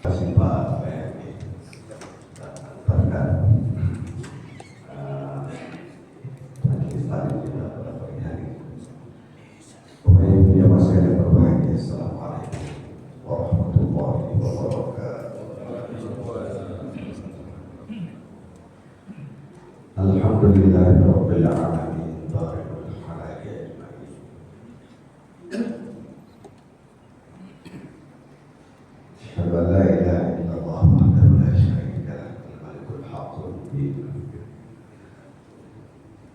Terima kasih Pak PMI dan antarkan majelis tadi kita pada pagi hari. Bapak Ibu yang masih ada berbahagia, Assalamualaikum warahmatullahi wabarakatuh. Alhamdulillahirabbil alamin, barikul halaiki ajmain. Asyhadu an la ilaha illallah wahdahu la syarika lahu, al-malikul haqqul mubin.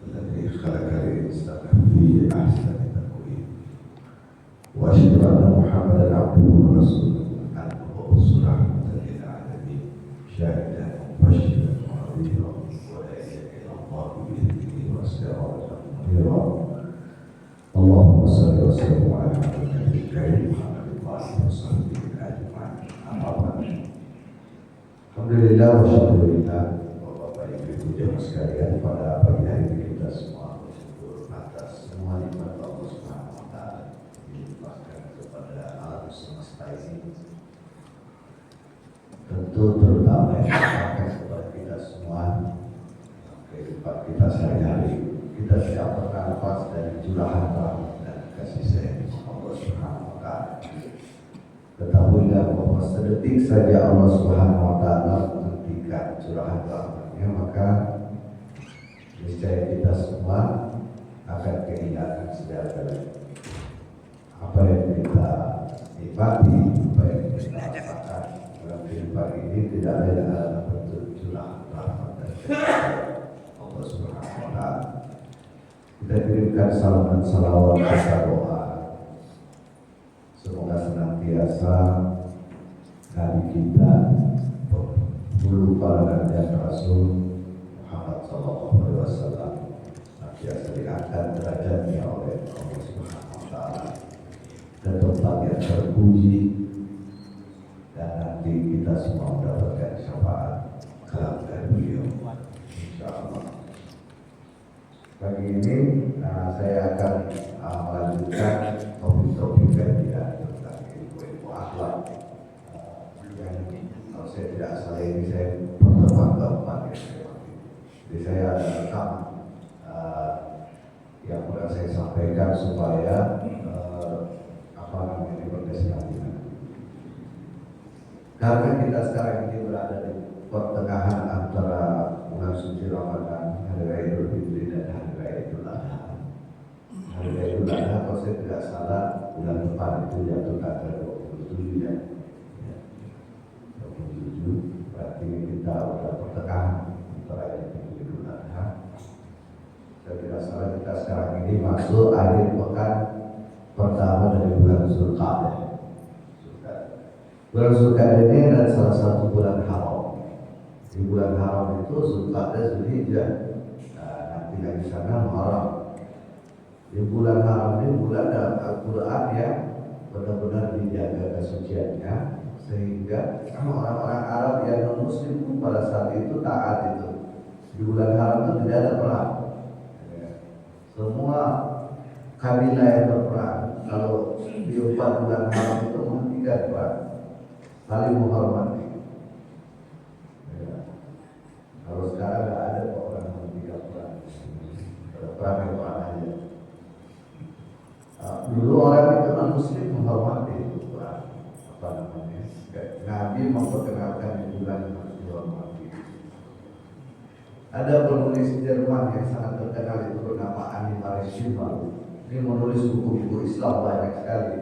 الذي خلق الإنسان في أحسن تقويم وأشهد أن محمدا عبده ورسوله المبعوث رحمة للعالمين شاهدا مبشرا ونذيرا وداعيا إلى الله بإذنه وسراجا منيرا اللهم صل وسلم على نبينا الكريم محمد وآله وصحبه أجمعين أما بعد Alhamdulillah wa syukurillah. Bapak Ibu jemaah sekalian, pada pagi hari ini kita semua bersyukur atas semua nikmat Allah Subhanahu wa taala yang dilimpahkan kepada alam semesta ini. Tentu terutama yang dilimpahkan kepada kita semua kehidupan kita sehari-hari. Kita tidak bernafas dari curahan rahmat dan kasih sayang Allah Subhanahu wa taala. Ketahuilah bahwa sedetik saja Allah Subhanahu wa taala menghentikan curahan rahmatnya, maka niscaya kita semua akan kehilangan segala-galanya. Apa yang kita nikmati, apa yang kita rasakan dalam kehidupan ini tidak lain adalah bentuk curahan rahmat dan kasih Allah Subhanahu wa taala. Kita kirimkan salam dan salawat serta doa semoga senantiasa Nabi kita, penghulu para dan Rasul Muhammad SAW senantiasa diangkat derajatnya oleh Allah Subhanahu wa taala ke tempat yang terpuji, dan nanti kita semua mendapatkan syafaat kelak dari beliau, insyaallah. Pagi ini saya akan melanjutkan topik-topik kajian tentang ilmu akhlak. Yang kalau saya tidak salah ini saya pertemuan keempat ya. Jadi saya ada rekam yang pernah saya sampaikan supaya diperkesinambungan. Karena kita sekarang ini berada di pertengahan antara bulan suci Ramadan, hari raya Idul Fitri dan hari raya Idul Adha. Hari raya Idul Adha kalau saya tidak salah bulan depan itu jatuh tanggal 27 ya. 27 berarti kita sudah pertengahan antara Idul Adha. Saya tidak salah kita sekarang ini masuk akhir pekan pertama dari bulan Zulqa'dah. Bulan Zulqa'dah ini adalah salah satu bulan haram. Di bulan haram itu Zulqa'dah, Zulhijjah, nanti di sana Muharram. Di bulan haram ini bulan dalam Al-Quran yang benar-benar dijaga kesuciannya, sehingga orang-orang Arab yang non-Muslim pun pada saat itu taat itu. Di bulan haram itu tidak ada perang. Semua kabilah yang berperang kalau di 4 bulan haram itu menghentikan perang, saling menghormati. Kalau sekarang tidak ada orang menghentikan perang, perang yang perang aja. Dulu orang itu non Muslim menghormati itu perang, apa namanya? Nabi memperkenalkan di bulan yang harus dihormati. Ada penulis Jerman yang sangat terkenal itu bernama Annie Marie Schumann. Ini menulis buku-buku Islam banyak sekali.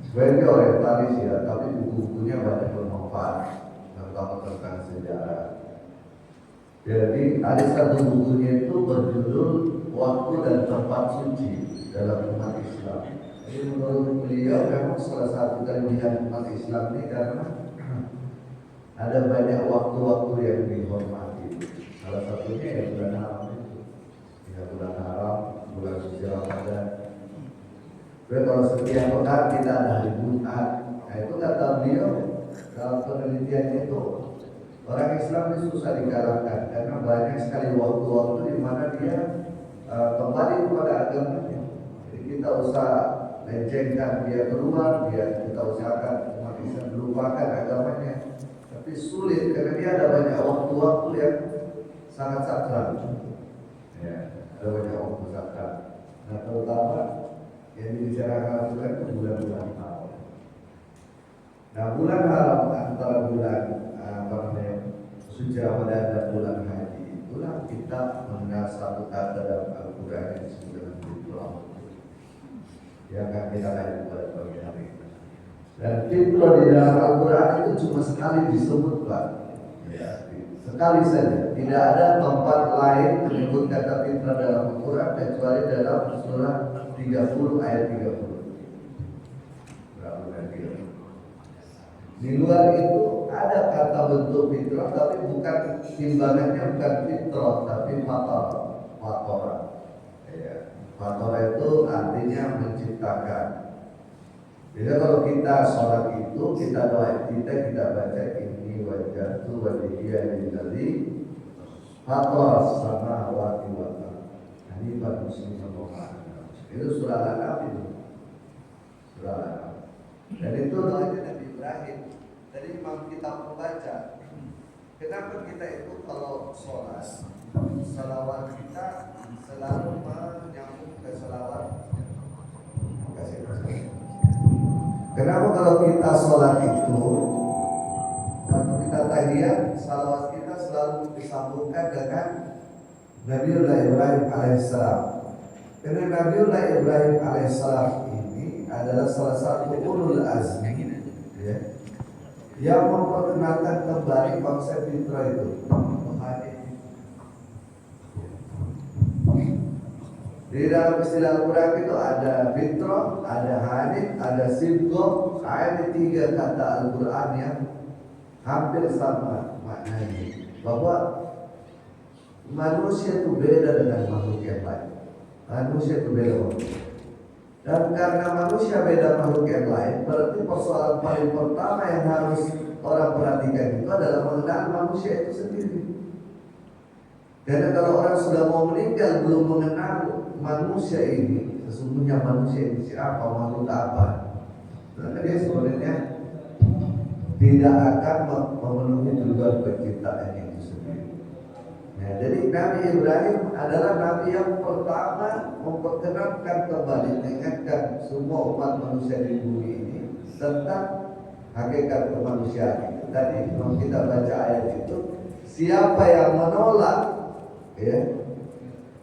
Sebenarnya orientalis ya, tapi buku-bukunya banyak bermanfaat, terutama tentang sejarah. Jadi ada satu bukunya itu berjudul Waktu dan Tempat Suci dalam Umat Islam. Jadi menurut beliau memang salah satu kelebihan umat Islam ini karena ada banyak waktu-waktu yang dihormati. Salah satunya ya bulan haram itu. Ya bulan haram, bulan suci Ramadan. Jadi kalau setiap pekan kita ada hari Jumat, nah itu kata beliau dalam penelitiannya itu orang Islam ini susah dikalahkan karena banyak sekali waktu-waktu di mana dia kembali kepada agamanya. Jadi kita usah lencengkan dia keluar, kita usahakan umat Islam melupakan agamanya. Tapi sulit karena dia ada banyak waktu-waktu yang sangat sakral. Ya, ada banyak waktu sakral. Nah, terutama yang dibicarakan itu bulan-bulan haram. Nah, bulan haram antara bulan suci Ramadan dan bulan haji, itulah kita mengenal satu kata dalam Al-Quran yang disebut dengan fitrah, yang akan kita lihat pada pagi hari. Dan fitrah di dalam Al-Quran itu cuma sekali disebut, Pak. Ya, sekali saja. Tidak ada tempat lain menyebut kata fitrah dalam Al-Quran kecuali dalam surah 30 ayat 30. Di luar itu ada kata bentuk fitrah, tapi bukan timbangannya bukan fitrah, tapi fatora. Ya. Fatora itu artinya menciptakan. Jadi kalau kita sholat itu kita doa kita baca ini wajah tu wajhiya lillazi fator samawati wal ardh hanifan musliman muhammadan. Itu surah Al-An'am itu. Surah Al-An'am. Dan itu doanya Nabi Ibrahim. Jadi memang kita membaca. Kenapa kita itu kalau sholat, salawat kita selalu menyambung ke salawat. Kenapa kalau kita sholat itu, waktu kita tahiyat, salawat kita selalu disambungkan dengan Nabiullah Ibrahim alaihissalam. Karena Nabiullah Ibrahim alaihissalam ini adalah salah satu ulul azmi, ya, yang memperkenalkan kembali konsep fitrah itu. Di dalam istilah Al-Quran itu ada fitrah, ada hanif, ada sibgoh. Ada 3 kata Al-Quran yang hampir sama maknanya, bahwa manusia itu beda dengan makhluk yang lain. Manusia itu beda makhluk. Dan karena manusia beda makhluk yang lain, berarti persoalan paling pertama yang harus orang perhatikan itu adalah mengenal manusia itu sendiri. Karena kalau orang sudah mau meninggal belum mengenal manusia ini, sesungguhnya manusia ini siapa, makhluk apa, maka dia sebenarnya tidak akan memenuhi tujuan penciptaan itu sendiri. Nah, jadi Nabi Ibrahim adalah Nabi yang pertama memperkenalkan kembali, mengingatkan semua umat manusia di bumi ini tentang hakikat kemanusiaan itu. Tadi kalau kita baca ayat itu, siapa yang menolak, ya,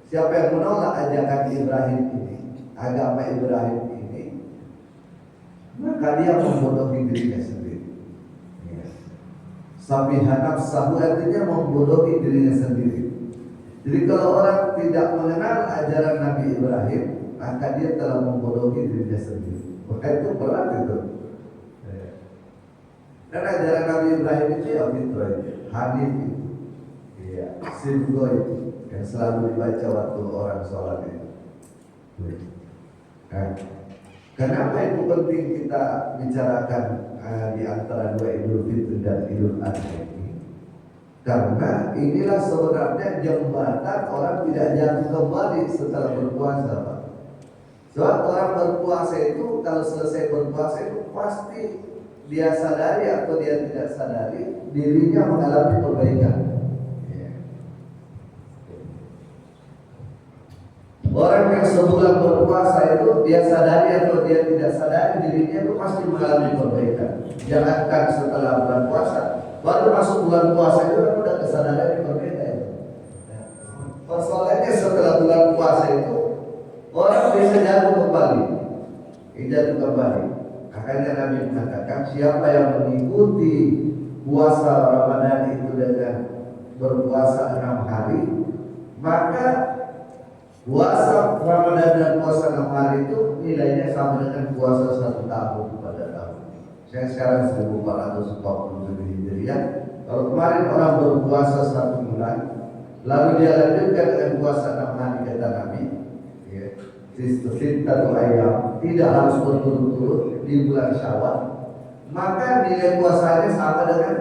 siapa yang menolak ajakan Ibrahim ini, agama Ibrahim ini, maka dia membodohi dirinya sendiri. Sabiha nafsahu artinya membodohi dirinya sendiri. Jadi kalau orang tidak mengenal ajaran Nabi Ibrahim, maka dia telah membodohi dirinya sendiri. Maka itu berat itu. Dan ajaran Nabi Ibrahim itu ya fitrah itu, hanif itu, ya, sibgo itu, yang selalu dibaca waktu orang sholat itu. Nah, kenapa itu penting kita bicarakan di antara 2 Idul Fitri dan Idul Adha ini? Karena inilah sebenarnya jembatan orang tidak jatuh kembali setelah berpuasa, Pak. Soal orang berpuasa itu kalau selesai berpuasa itu pasti dia sadari atau dia tidak sadari dirinya mengalami perbaikan. Orang yang sebulan berpuasa itu dia sadari atau dia tidak sadari dirinya itu pasti mengalami perbaikan. Jangankan setelah bulan puasa, baru masuk bulan puasa itu kan udah kesadaran yang berbeda ya. Persoalannya setelah bulan puasa itu orang bisa jatuh kembali, Makanya Nabi mengatakan siapa yang mengikuti puasa Ramadan itu dengan berpuasa 6 hari, maka puasa Ramadan dan puasa 6 hari itu nilainya sama dengan puasa 1 tahun pada tahun. Saya sekarang 1447 Hijriah. Kalau kemarin orang berpuasa 1 bulan, lalu dia lanjutkan dengan puasa 6 hari kata Nabi, ya, sitatu ayam, tidak harus berturut-turut di bulan Syawal, maka nilai puasanya sama dengan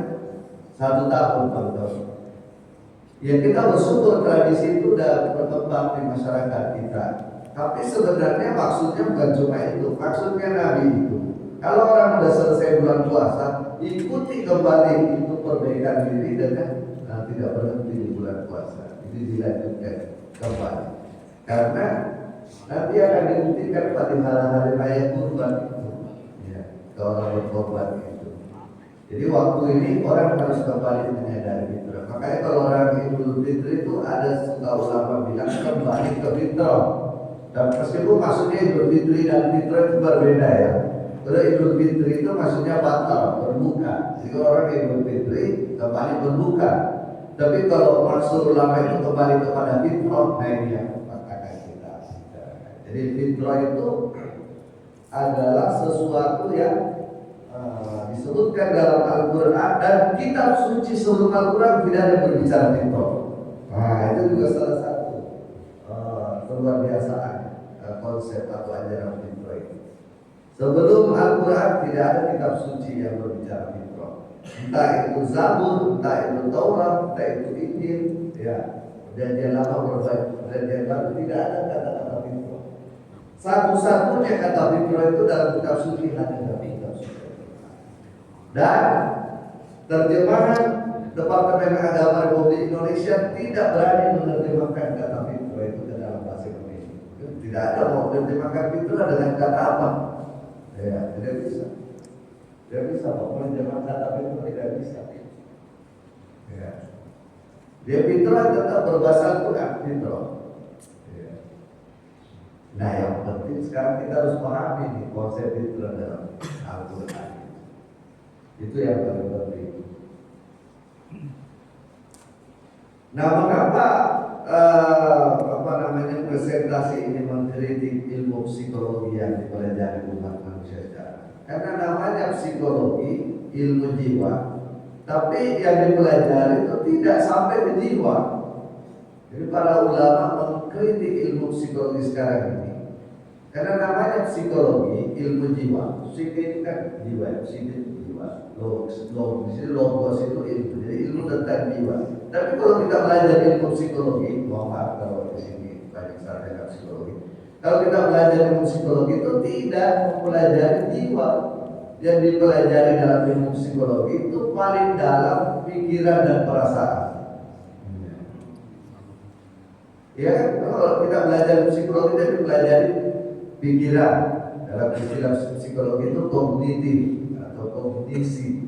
1 tahun pada tahun. Ya kita bersyukur tradisi itu sudah berkembang di masyarakat kita. Tapi sebenarnya maksudnya bukan cuma itu. Maksudnya Nabi itu, kalau orang sudah selesai bulan puasa, ikuti kembali itu perbaikan diri dengan tidak berhenti di bulan puasa. Itu dilanjutkan kembali. Karena nanti akan dibuktikan pada hari-hari raya kurban itu, ya, kalau orang berkorban itu. Jadi waktu ini orang harus kembali menyadari fitrah. Makanya kalau orang Idul Fitri itu ada suka ulama bilang kembali ke fitrah. Dan meskipun maksudnya Idul Fitri dan fitrah itu berbeda ya. Kalau Idul Fitri itu maksudnya batal, berbuka. Jadi orang Idul Fitri kembali berbuka. Tapi kalau maksud ulama itu kembali kepada fitrah, nah ini yang akan kita bicarakan. Jadi fitrah itu adalah sesuatu yang disebutkan dalam Al-Quran dan kitab suci sebelum Al-Quran tidak ada berbicara fitrah. Nah itu juga salah satu luar biasaan konsep atau ajaran fitrah itu. Sebelum Al-Quran tidak ada kitab suci yang berbicara fitrah. Entah itu Zabur, entah itu Taurat, entah itu Injil, ya. Perjanjian lama berbeda, perjanjian baru tidak ada kata-kata fitrah. Satu-satunya kata fitrah itu dalam kitab suci hanya dalam kitab suci. Dan terjemahan Departemen Agama Republik Indonesia tidak berani menerjemahkan kata fitrah itu ke dalam bahasa Indonesia. Tidak ada mau menerjemahkan fitrah dengan kata apa? Ya, tidak bisa. Tidak bisa mau menerjemahkan kata fitrah, tidak bisa. Ya. Dia fitrah tetap berbahasa Al-Quran fitrah. Ya. Nah, yang penting sekarang kita harus pahami nih konsep fitrah dalam Al-Quran. Itu yang paling penting. Nah, mengapa presentasi ini mengkritik ilmu psikologi yang dipelajari umat manusia sekarang? Karena namanya psikologi, ilmu jiwa, tapi yang dipelajari itu tidak sampai ke jiwa. Jadi para ulama mengkritik ilmu psikologi sekarang ini. Karena namanya psikologi, ilmu jiwa, psikologi itu kan jiwa, psikologi jiwa, logos itu ilmu, jadi ilmu tentang jiwa. Tapi kalau kita belajar ilmu psikologi, mohon maaf kalau di sini banyak sarjana psikologi. Kalau kita belajar ilmu psikologi itu tidak mempelajari jiwa. Yang dipelajari dalam ilmu psikologi itu paling dalam pikiran dan perasaan. Ya, kalau kita belajar psikologi kita pelajari pikiran. Dalam istilah psikologi itu kognitif atau kognisi,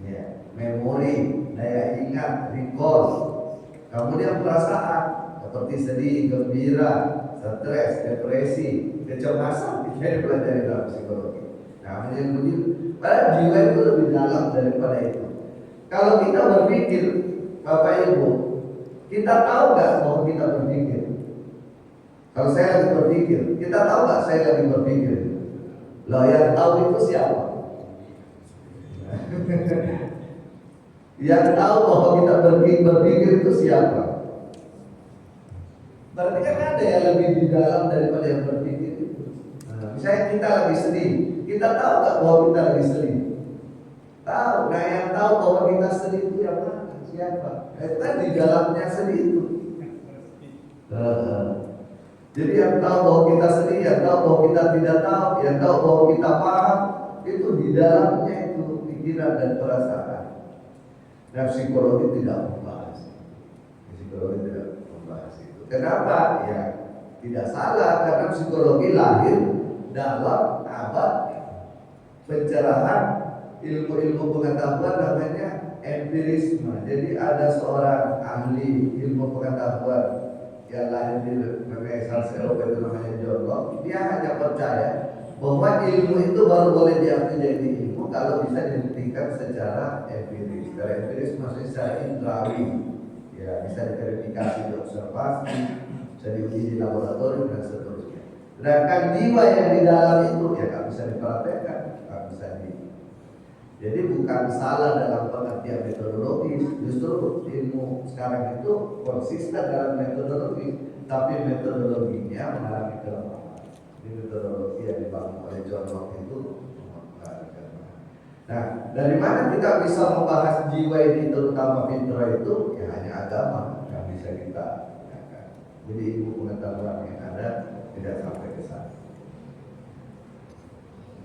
ya, memori, daya ingat, recall. Kemudian perasaan seperti sedih, gembira, stres, depresi, kecemasan itu dipelajari dalam psikologi. Nah, yang begitu, padahal jiwa itu lebih dalam daripada itu. Kalau kita berpikir, Bapak Ibu, kita tahu nggak bahwa kita berpikir? Kalau saya lagi berpikir, kita tahu nggak saya lagi berpikir? Loh, yang tahu itu siapa? Yang tahu bahwa kita berpikir itu siapa? Berarti kan ada yang lebih di dalam daripada yang berpikir itu. Nah, misalnya kita lagi sedih, kita tahu nggak bahwa kita lagi sedih? Tahu. Nah, yang tahu bahwa kita sedih itu yang mana? Siapa? Itu kan di dalamnya sedih itu. Jadi yang tahu bahwa kita sedih, yang tahu bahwa kita tidak tahu, yang tahu bahwa kita paham, itu di dalamnya itu pikiran dan perasaan. Nah, psikologi tidak membahas. Psikologi tidak membahas itu. Kenapa? Ya, tidak salah karena psikologi lahir dalam abad pencerahan ilmu-ilmu pengetahuan namanya empirisme. Jadi ada seorang ahli ilmu pengetahuan yang lahir di Renaissance Eropa itu namanya John Locke. Dia hanya percaya bahwa ilmu itu baru boleh diambil jadi ilmu kalau bisa dibuktikan secara empiris. Secara empiris maksudnya secara indrawi, ya, bisa diverifikasi di observasi, bisa diuji di laboratorium dan seterusnya. Sedangkan jiwa yang di dalam itu ya nggak bisa dipraktekkan, nggak bisa di. Jadi bukan salah dalam pengertian metodologis, justru ilmu sekarang itu konsisten dalam metodologi, tapi metodologinya mengalami kelemahan. Jadi metodologi yang dibangun oleh John Locke itu mengalami kelemahan. Nah, dari mana kita bisa membahas jiwa ini terutama fitrah itu? Ya hanya agama yang bisa kita gunakan. Jadi ilmu pengetahuan yang ada tidak sampai ke sana.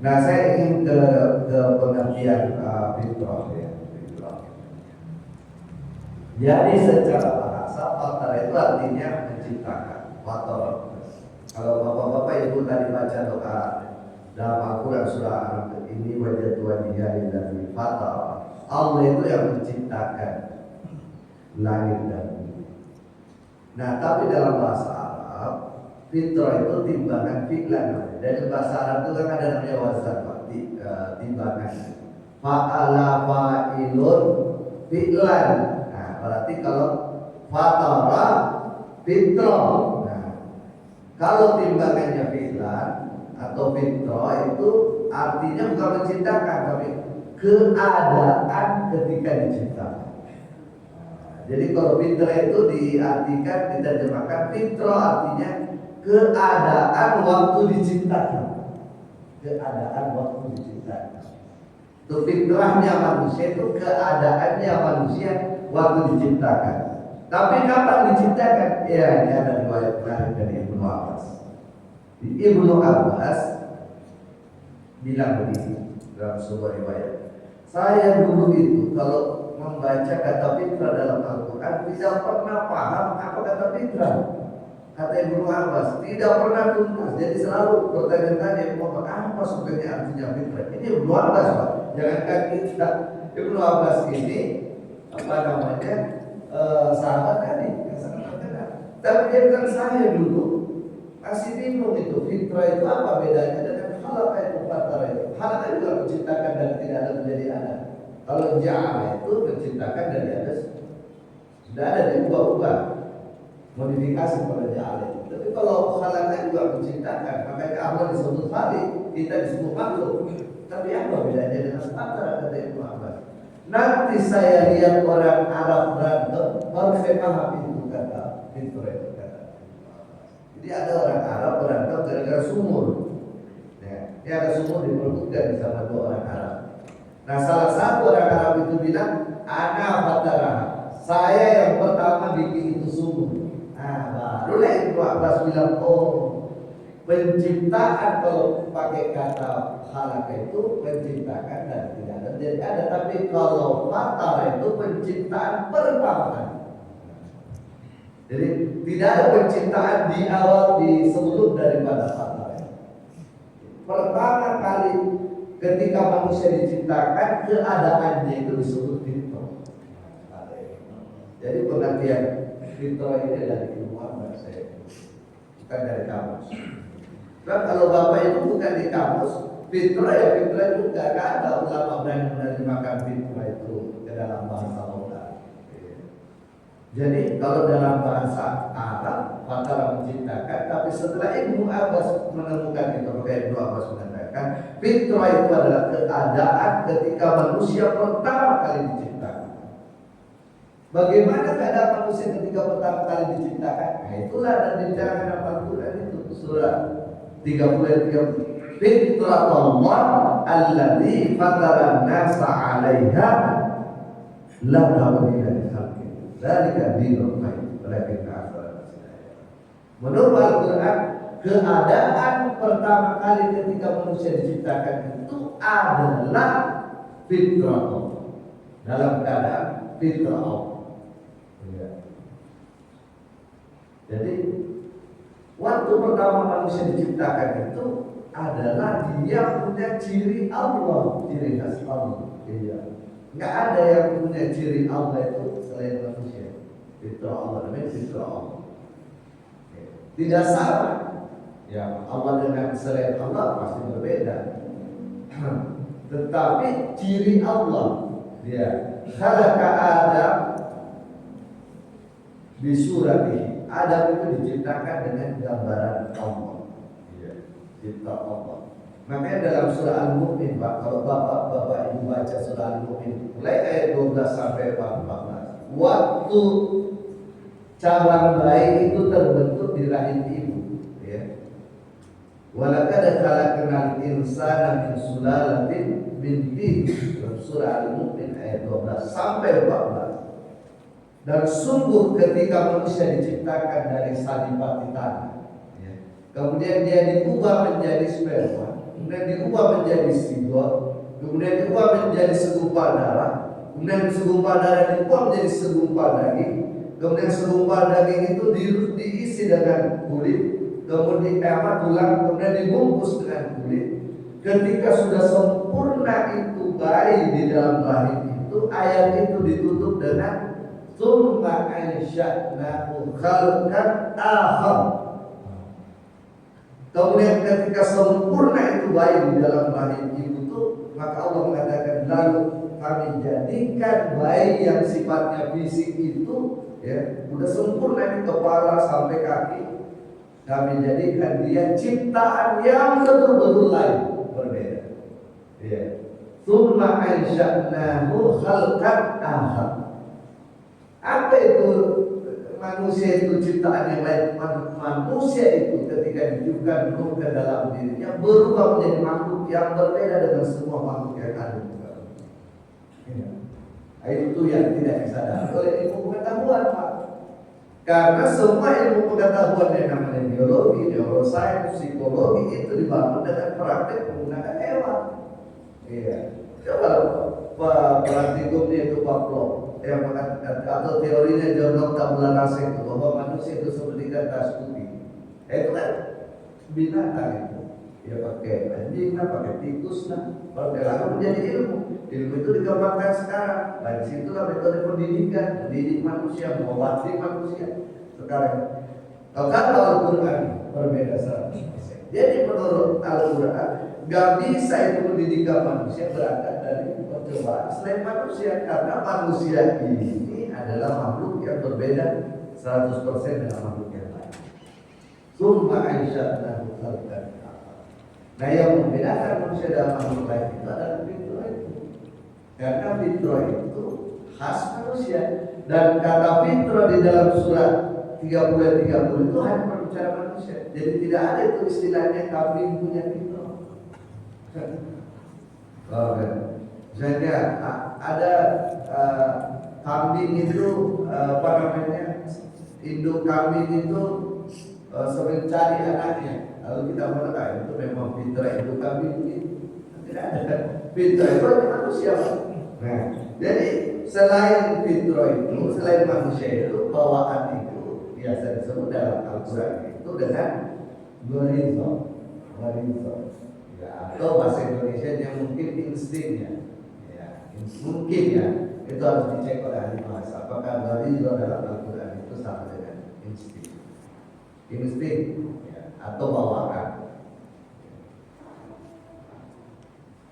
Nah, saya ingin ke pengertian fitrah ya. Fitrah. Jadi secara bahasa fatar itu artinya menciptakan. Fatar. Kalau bapak-bapak ibu tadi baca doa dalam Al-Quran surah Al-An'am ini wajah Tuhan dia dari fatar. Allah itu yang menciptakan langit dan bumi. Nah, tapi dalam bahasa Arab fitrah itu timbangan fi'lan. Dari bahasa Arab itu kan ada namanya wazan, timbangan. Fa'ala fa'ilun fi'lan. Nah, berarti kalau fatara fitrah. Nah, kalau timbangannya fi'lan atau fitrah itu artinya bukan menciptakan tapi keadaan ketika diciptakan. Jadi kalau fitrah itu diartikan, diterjemahkan fitrah artinya keadaan waktu diciptakan. Keadaan waktu diciptakan. Itu fitrahnya manusia, itu keadaannya manusia waktu diciptakan. Tapi kapan diciptakan? Ya, ini ada riwayat menarik dari Ibnu Abbas. Ibnu Abbas bilang begini dalam sebuah riwayat. Saya dulu itu kalau membaca kata fitrah dalam Al-Quran tidak pernah paham apa kata fitrah. Kata Ibnu Abbas tidak pernah tuntas. Jadi selalu bertanya-tanya apa sebenarnya artinya fitrah. Ini Ibnu Abbas, Pak. Jangankan kita. Ibnu Abbas ini apa namanya sahabat tadi yang sangat terkenal. Tapi dia bilang saya dulu masih bingung itu fitrah itu apa bedanya dengan halaqah itu fatara itu. Halaqah juga menciptakan dan tidak ada menjadi ada. Kalau ja'ala itu menciptakan dari atas sudah ada, diubah-ubah modifikasi pada ja'ala itu. Tapi kalau halaqah juga menciptakan, makanya Allah disebut khaliq, kita disebut makhluk. Tapi apa bedanya dengan fatara kata Ibnu Abbas? Nanti saya lihat orang Arab berantem baru saya paham itu kata fitrah itu kata. Jadi ada orang Arab berantem gara-gara sumur. Ya, ini ada sumur diperbutkan sama dua orang Arab. Nah, salah satu orang Arab itu bilang, ana fatara, saya yang pertama bikin itu sumur. Nah, barulah Ibnu Abbas bilang, oh, penciptaan kalau pakai kata halaqah itu penciptakan dan tidak ada jadi ada. Tapi kalau fatara itu penciptaan pertama kali. Jadi tidak ada penciptaan di awal di sebelum daripada fatara. Pertama kali ketika manusia diciptakan keadaannya itu disebut fitrah. Jadi pengertian fitrah ini dari Ilmu Abbas, bukan dari kamus. Dan kalau bapak itu bukan di kamus, fitrah ya fitrah juga gak ada ulama berani menerjemahkan fitrah itu ke dalam bahasa lokal. Jadi kalau dalam bahasa Arab fatara menciptakan, tapi setelah Ibnu Abbas menemukan itu, maka Ibnu Abbas mengatakan fitrah itu adalah keadaan ketika manusia pertama kali diciptakan. Bagaimana keadaan manusia ketika pertama kali diciptakan? Nah, itulah dan dibicarakan dalam Al-Quran itu surah 30 Fitratullah alladzi fatara an-nasa 'alaiha la tabdila li khalqi. Dzalika dinul qayyim. Walakin aktsara menurut Al-Quran, keadaan pertama kali ketika manusia diciptakan itu adalah fitrah dalam keadaan fitrah. Jadi waktu pertama manusia diciptakan itu adalah dia punya ciri Allah, ciri khas Allah. Iya. Nggak ada yang punya ciri Allah itu selain manusia. Fitrah Allah, namanya fitrah Allah. Tidak sama. Ya, Allah dengan selain Allah pasti berbeda. Tetapi ciri Allah, dia khalaqa Adam di suratihi. Adam itu diciptakan dengan gambaran Allah. Iya, cipta Allah. Makanya dalam surah Al-Mu'min, Pak, kalau bapak ibu baca surah Al-Mu'min, mulai ayat 12 sampai 14, waktu cabang bayi itu terbentuk di rahim ibu, ya. Walaqad khalaqnal insana min sulalatin min tin. Surah Al-Mu'min ayat 12 sampai 14. Dan sungguh ketika manusia diciptakan dari salibati tanah, ya, kemudian dia diubah menjadi sperma, kemudian diubah menjadi zigot, kemudian diubah menjadi segumpal darah, kemudian segumpal darah diubah menjadi segumpal daging, kemudian segumpal daging itu diisi dengan kulit, kemudian tulang, kemudian dibungkus dengan kulit. Ketika sudah sempurna itu bayi di dalam rahim itu, ayat itu ditutup dengan tsumma ansya'nahu khalqan akhar. Kemudian ketika sempurna itu bayi di dalam rahim ibu itu, maka Allah mengatakan lalu kami jadikan bayi yang sifatnya fisik itu, ya, sudah sempurna di kepala sampai kaki, kami jadikan dia ciptaan yang betul-betul lain, berbeda. Ya. Tsumma ansya'nahu khalqan akhar. Apa itu manusia itu ciptaan yang lain? Manusia itu ketika ditiupkan ruh ke dalam dirinya berubah menjadi makhluk yang berbeda dengan semua makhluk yang ada. Ya. Itu yang tidak disadari oleh ilmu pengetahuan, Pak. Karena semua ilmu pengetahuan yang namanya biologi, neuroscience, psikologi itu dibangun dengan praktek menggunakan hewan. Iya. Coba praktikum itu Pavlov yang mengatakan, atau teorinya John Locke tabula rasa itu, bahwa manusia itu seperti kertas putih. Itu kan binatang itu. Ya pakai anjing lah, pakai tikus lah, pakai lalu menjadi ilmu. Ilmu itu dikembangkan sekarang. Dari situlah metode pendidikan, mendidik manusia, mengobati manusia. Sekarang, kalau Al-Quran berbeda 100%. Jadi menurut Al-Quran, gak bisa itu pendidikan manusia berangkat dari percobaan selain manusia, karena manusia ini adalah makhluk yang berbeda 100% dengan makhluk yang lain. Tsumma ansya'nahu khalqan. Nah, yang membedakan manusia dan makhluk lain itu adalah fitrah itu. Karena fitrah itu khas manusia. Dan kata fitrah di dalam surat 30 itu hanya berbicara manusia. Jadi tidak ada itu istilahnya kambing punya fitrah. Misalnya ada kambing itu induk kambing itu mencari anaknya. Lalu kita mengatakan itu memang fitrah itu kami begitu. Tidak ada fitrah itu manusia. Nah, jadi selain fitrah itu, selain manusia itu, bawaan itu biasa disebut dalam Al-Quran itu dengan gorizo, ya, atau bahasa Indonesia yang mungkin instingnya, ya, mungkin ya, itu harus dicek oleh ahli bahasa. Apakah gorizo dalam Al-Quran itu sama dengan insting, atau bawaan.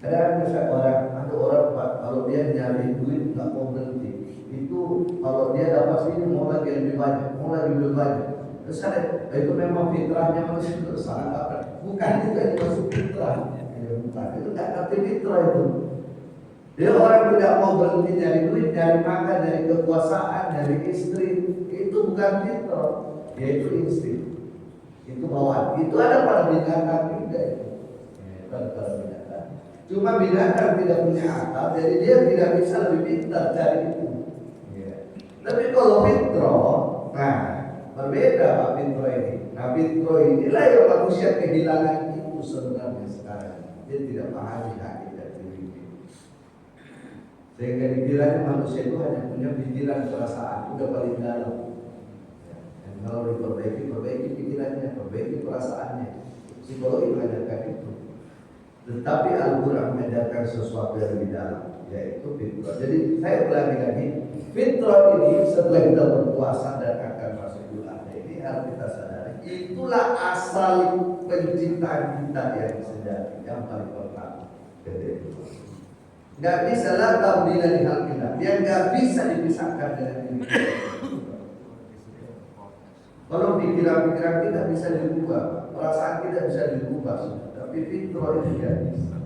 Kadang ada orang kalau dia nyari duit nggak mau berhenti. Itu kalau dia dapat sini mau lagi lebih banyak, Terus itu memang fitrahnya manusia itu salah. Bukan itu yang masuk fitrah. Bukan itu nggak ngerti fitrah itu. Dia orang tidak mau berhenti nyari duit, nyari makan, nyari kekuasaan, nyari istri. Itu bukan fitrah, yaitu insting. Itu bawaan. Itu ada pada binatang juga itu. Pada binatang. Cuma binatang tidak punya akal, jadi dia tidak bisa lebih pintar cari itu. Tapi kalau fitrah, nah berbeda Pak fitrah ini. Nah fitrah inilah yang manusia kehilangan itu sebenarnya sekarang. Dia tidak pahami hakikat diri. Sehingga dikiranya manusia itu hanya punya pikiran perasaan, udah paling dalam. Kalau perbaiki pikirannya, perbaiki perasaannya. Psikologi mengajarkan itu. Tetapi Al-Quran mengajarkan sesuatu yang lebih dalam, yaitu fitrah. Jadi saya ulangi lagi, fitrah ini setelah kita berpuasa dan akan masuk bulan ini harus kita sadari, itulah asal penciptaan kita yang sejati, yang paling pertama. Gak bisa lah tabdila di hal kita, dia gak bisa dipisahkan dengan diri kita. Kalau pikiran-pikiran kita bisa dirubah, perasaan kita bisa dirubah, tapi fitrah itu tidak bisa.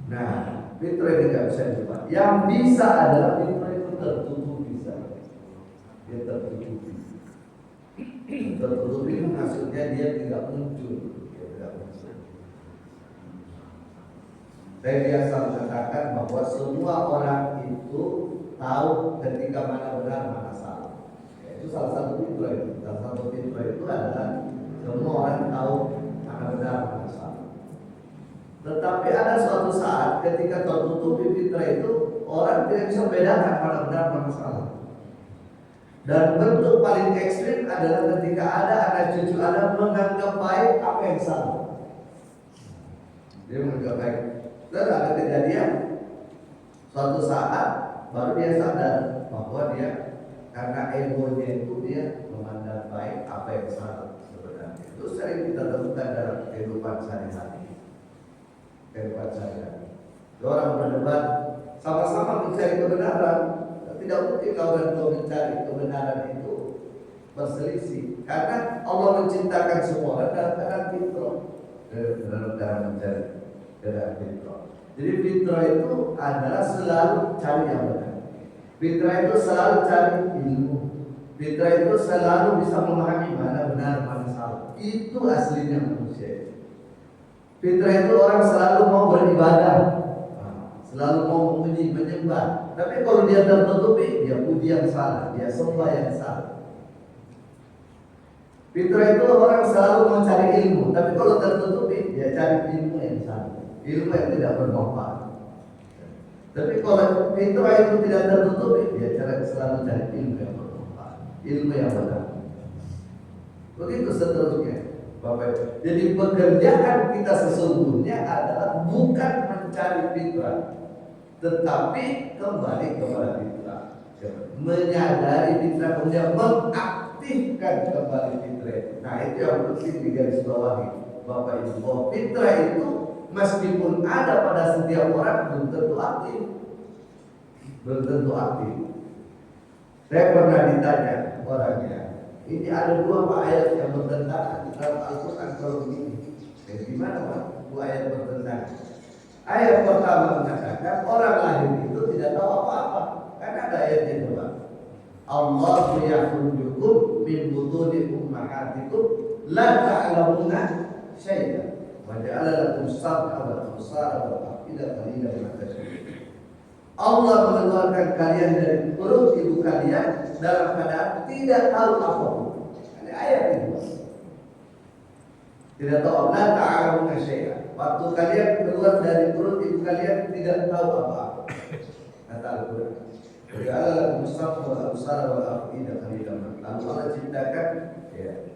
Nah, fitrah ini tidak bisa dirubah. Yang bisa adalah fitrah itu tertutupi saja. Dia tertutupi. Tertutupi itu maksudnya dia tidak muncul. Saya biasa mengatakan bahwa semua orang itu tahu ketika mana benar mana salah. Itu salah satu fitrah itu. Salah satu fitrah itu adalah semua orang tahu mana benar mana salah. Tetapi ada suatu saat ketika tertutupi fitrah itu, orang tidak bisa membedakan mana benar mana salah. Dan bentuk paling ekstrim adalah ketika ada anak cucu Anda menganggap baik apa yang salah. Dia menganggap baik. Dan ada kejadian suatu saat baru dia sadar bahwa dia karena egonya itu dia memandang baik apa yang salah sebenarnya. Itu sering kita temukan dalam kehidupan sehari-hari. Orang berdebat sama-sama mencari kebenaran. Tidak mungkin kau dan kau mencari kebenaran itu berselisih, karena Allah menciptakan semua orang dalam keadaan fitrah, dalam keadaan mencari keadaan fitrah. Jadi fitrah itu adalah selalu cari yang benar. Fitrah itu selalu cari ilmu. Fitrah itu selalu bisa memahami mana benar mana salah. Itu aslinya manusia. Fitrah itu orang selalu mau beribadah, selalu mau memuji, menyembah. Tapi kalau dia tertutupi, dia puji yang salah, dia sembah yang salah. Fitrah itu orang selalu mencari ilmu, tapi kalau tertutupi, dia cari ilmu yang salah, ilmu yang tidak bermanfaat. Tapi kalau fitrah itu tidak tertutupi, dia selalu cari ilmu yang bermanfaat, ilmu yang benar. Begitu seterusnya, Bapak. Jadi pekerjaan kita sesungguhnya adalah bukan mencari fitrah, tetapi kembali kepada fitrah, menyadari fitrah, kemudian mengaktifkan kembali fitrah. Nah, itu yang penting digarisbawahi, Bapak Ibu, bahwa fitrah itu meskipun ada pada setiap orang belum tentu aktif. Saya pernah ditanya orangnya, ini ada dua ayat yang bertentangan dalam Al-Quran kalau begini. Gimana Pak? Dua ayat bertentangan. Ayat pertama mengatakan orang lahir itu tidak tahu apa-apa. Karena ada ayatnya itu Pak. Allahu yakhluqukum min butuni ummahatikum la ta'lamuna syai'an. Wa ja'ala lakum sam'a wal absara wal af'idata qalilan ma tashkurun. Allah mengeluarkan kalian dari perut ibu kalian dalam keadaan tidak tahu apapun. Ada ayat itu. Tidak tahu, la ta'lamuna syai'an. Waktu kalian keluar dari perut ibu kalian tidak tahu apa-apa. Kata Al-Quran. Ja'ala lakum sam'a wal absara wal af'idata qalilan ma tashkurun. Lalu Allah ciptakan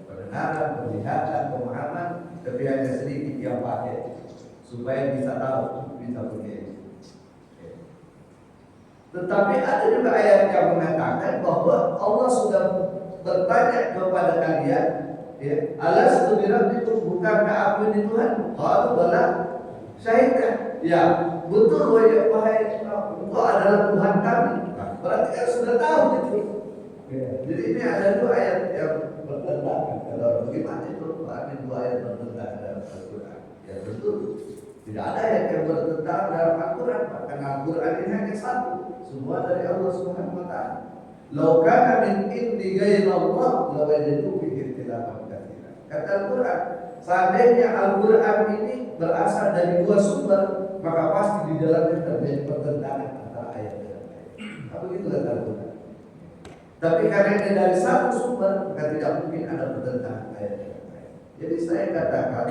pendengaran, penglihatan, pemahaman, tapi hanya sedikit yang pakai supaya bisa tahu, bisa punya. Tetapi ada juga ayat yang mengatakan bahwa Allah sudah bertanya kepada kalian, alastu birabbikum, bukankah aku ini Tuhan? Qalu bala syahidna. Ya, betul wahai engkau adalah Tuhan kami. Berarti kan sudah tahu itu. Jadi ini ada dua ayat yang bertentangan. Kalau bagaimana itu ada dua ayat bertentangan dalam Al-Quran? Ya betul. Tidak ada ayat yang bertentangan dalam Al-Quran. Karena Al-Quran ini hanya satu. Semua dari Allah Subhanahu wa taala. Lau kana min indi ghairi Allah la wajadu fihi ikhtilafan katsiran. Kata Al-Quran, seandainya Al-Quran ini berasal dari dua sumber, maka pasti di dalamnya terjadi pertentangan antara ayat dan ayat. Apa begitu kata Al-Quran. Tapi karena ini dari satu sumber, maka tidak mungkin ada pertentangan ayat dan ayat. Jadi saya katakan,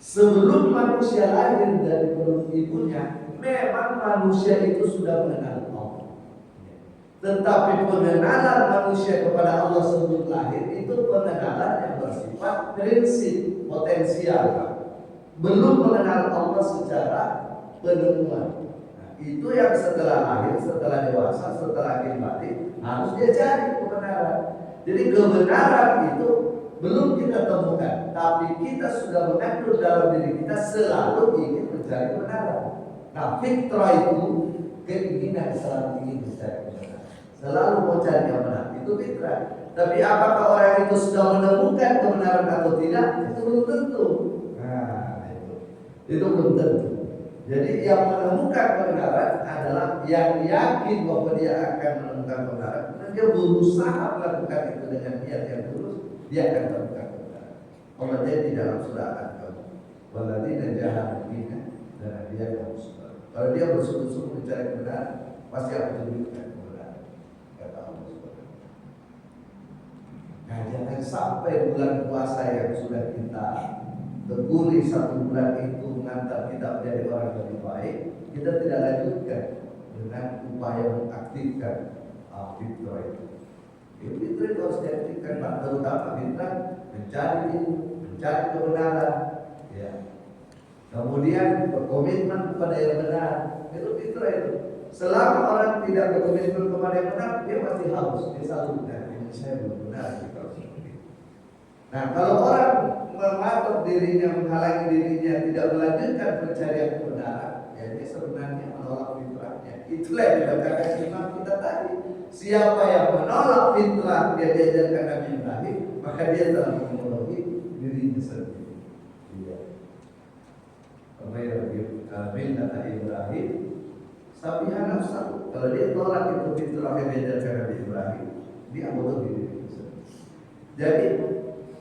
sebelum manusia lahir dari perut ibunya, memang manusia itu sudah mengenal Allah. Tetapi pengenalan manusia kepada Allah sebelum lahir itu pengenalan yang bersifat prinsip, potensial. Belum mengenal Allah secara penemuan. Nah, itu yang setelah lahir, setelah dewasa, setelah kembali harus dia cari kebenaran. Jadi kebenaran itu belum kita temukan, tapi kita sudah mengandung dalam diri kita selalu ingin mencari kebenaran. Nah, fitrah itu keinginan selalu ingin mencari kebenaran, selalu mau cari yang benar, itu fitrah. Tapi apakah orang itu sudah menemukan kebenaran atau tidak, itu belum tentu. Nah, itu belum tentu. Jadi yang menemukan kebenaran adalah yang yakin bahwa dia akan menemukan kebenaran, dan dia berusaha melakukan itu dengan niat yang tulus, dia akan menemukan kebenaran. Allah jadi dalam surah Al-Kahf, walladzina jahadu fina lanahdiyannahum subulana. Kalau dia bersungguh-sungguh mencari kebenaran, pasti akan tunjukkan kebenaran. Kata Allah Subhanahu. sampai bulan puasa yang sudah kita tekuni 1 bulan itu mengantar kita menjadi orang yang lebih baik, kita tidak lanjutkan dengan upaya mengaktifkan fitrah itu. Fitrah itu harus diaktifkan, terutama fitrah mencari ilmu, mencari kebenaran, ya. Kemudian berkomitmen kepada yang benar, itu fitrah itu. Selama orang tidak berkomitmen kepada yang benar, dia pasti haus, dia selalu ini saya belum benar. Nah, kalau orang mematok dirinya, menghalangi dirinya, tidak melanjutkan pencarian kebenaran, ya dia sebenarnya menolak fitrahnya. Itulah yang dikatakan imam kita tadi. Siapa yang menolak fitrah dia diajarkan Nabi Ibrahim, maka dia telah memenuhi dirinya sendiri. Iya. Kata Ibrahim, sabiha nafsahu. Kalau dia tolak itu fitrah yang diajarkan Nabi Ibrahim, dia memenuhi dirinya sendiri. Jadi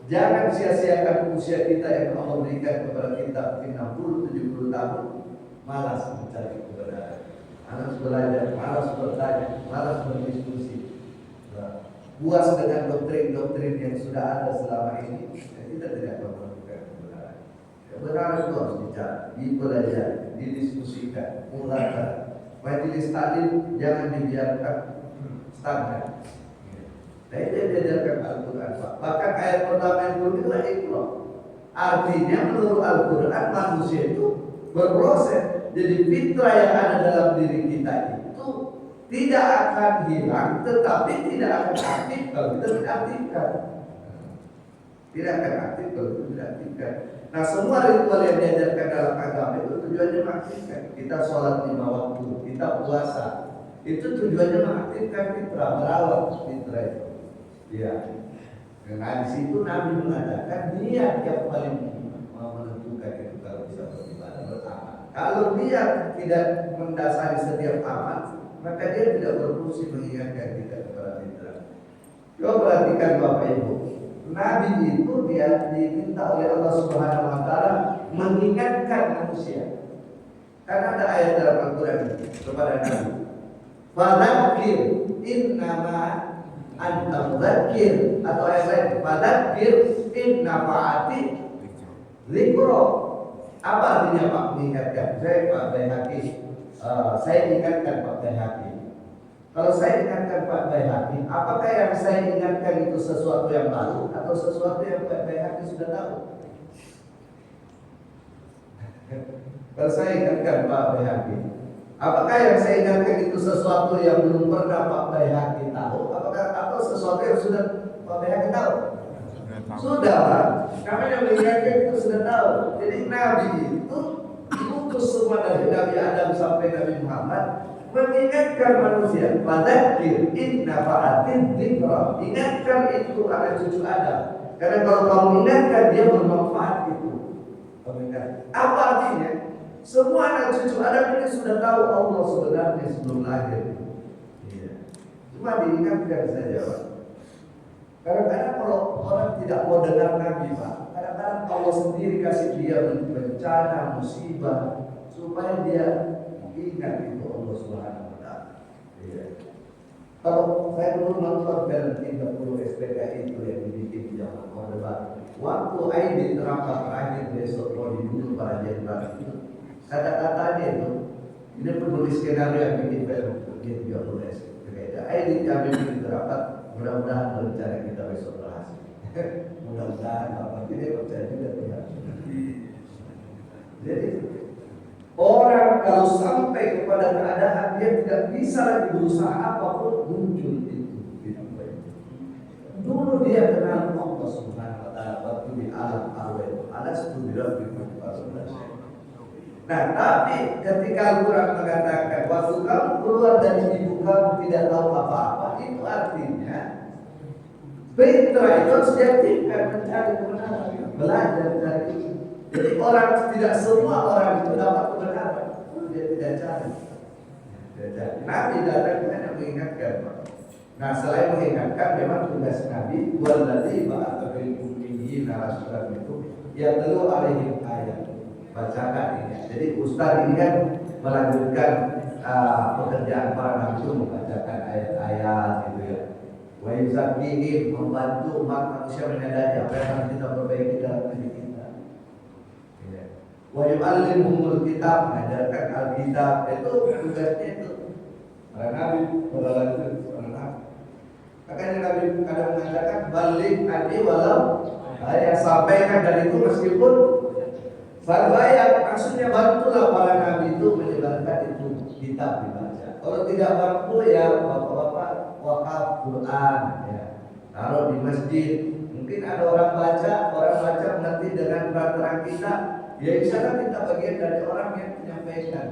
jangan sia-siakan usia kita yang Allah berikan kepada kita 60-70 tahun, malas mencari kebenaran, malas belajar, malas bertanya, malas berdiskusi, puas dengan doktrin-doktrin yang sudah ada selama ini. Kita tidak memerlukan kebenaran. Kebenaran itu harus dicari, dipelajari, didiskusikan, mulakan. Majelis taklim jangan dibiarkan stagnan. Nah, itu yang diajarkan Al-Quran. Bahkan ayat pertama yang turun itu artinya menurut Al-Quran manusia itu berproses. Jadi fitrah yang ada dalam diri kita itu tidak akan hilang, tetapi tidak akan aktif kalau kita tidak aktifkan. Tidak akan aktif kalau kita tidak aktifkan. Nah, semua ritual yang diajarkan dalam agama itu tujuannya mengaktifkan. Kita sholat 5 waktu, kita puasa, itu tujuannya mengaktifkan fitrah, merawat fitrah itu. Ya, dengan situ Nabi mengatakan niat yang paling menentukan itu kalau bisa beribadah beramal. Kalau dia tidak mendasari setiap amal, maka dia tidak berfungsi mengingatkan kita kepada fitrah. Coba perhatikan Bapak Ibu, Nabi itu dia diminta oleh Allah Subhanahu Wa Taala mengingatkan manusia. Karena ada ayat dalam Al-Quran kepada Nabi, "Fadzakir innama anta mudzakir," atau ayat lain, "Fadzakir in nafa'ati dzikra." Apa artinya Pak mengingatkan? Saya Pak Baihaqi, saya ingatkan Pak Baihaqi. Kalau saya ingatkan Pak Baihaqi, apakah yang saya ingatkan itu sesuatu yang baru atau sesuatu yang Pak Baihaqi sudah tahu? Kalau saya ingatkan Pak Baihaqi, apakah yang saya ingatkan itu sesuatu yang belum pernah Pak Baihaqi tahu? Apakah atau sesuatu yang sudah Pak Baihaqi tahu? Sudah Pak. Kami yang mengingatkan itu sudah tahu. Jadi Nabi itu diutus semua dari Nabi Adam sampai Nabi Muhammad mengingatkan manusia. Fadzakir in nafa'atin dzikra. Ingatkan itu anak cucu Adam. Karena kalau kamu ingatkan dia bermanfaat itu. Apa artinya? Semua anak cucu Adam ini sudah tahu Allah sebenarnya sebelum lahir. Iya. Cuma diingatkan saja Pak. Kadang-kadang kalau orang tidak mau dengar Nabi Pak, kadang-kadang Allah sendiri kasih dia bencana, musibah, supaya dia ingat itu Allah Subhanahu Wa Taala. Iya. Kalau saya dulu nonton film 30 SPKI itu yang dibikin di zaman Orde Baru, waktu Aidit rapat terakhir besok mau dibunuh para jenderal itu, kata-katanya itu, ini penulis skenario yang bikin film dia 30 SPKI. Aidit kami bikin rapat, mudah-mudahan rencana kita besok berhasil. Mudah-mudahan apa ini percaya juga Tuhan. Jadi orang kalau sampai kepada keadaan dia tidak bisa lagi berusaha apapun, muncul itu. Dulu dia kenal Allah Subhanahu Wa Taala waktu di alam arwah, alastu birabbikum fa'budu. Nah, tapi ketika Al-Quran mengatakan waktu kamu keluar dari ibu kamu tidak tahu apa-apa, itu artinya fitrah itu harus diaktifkan, mencari kebenaran, belajar dari itu. Jadi orang tidak semua orang itu dapat kebenaran, dia tidak cari. Nabi datang hanya mengingatkan. Nah, selain mengingatkan, memang tugas Nabi waladzi ba'atsa fil ummiyina rasulan itu yatlu alaihim ayat. Bacakan ini. Jadi Ustaz ini kan melanjutkan pekerjaan para nabi itu membacakan ayat-ayat gitu ya. Wa yuzakkihim, membantu umat manusia menyadari apa yang harus kita perbaiki dalam diri kita. Ya. Wa yu'allimuhumul kitab, mengajarkan Alkitab. Itu tugasnya itu. Para nabi, para rasul, para nabi. Makanya Nabi kadang mengatakan balik anni walau ayat, sampaikan dari itu meskipun berbayar. Maksudnya bantulah para nabi itu menyebarkan itu kitab dibaca. Kalau tidak mampu ya bapak-bapak wakaf Quran ya, taruh di masjid. Mungkin ada orang baca mengerti dengan peraturan kita. Ya insya Allah kita bagian dari orang yang menyampaikan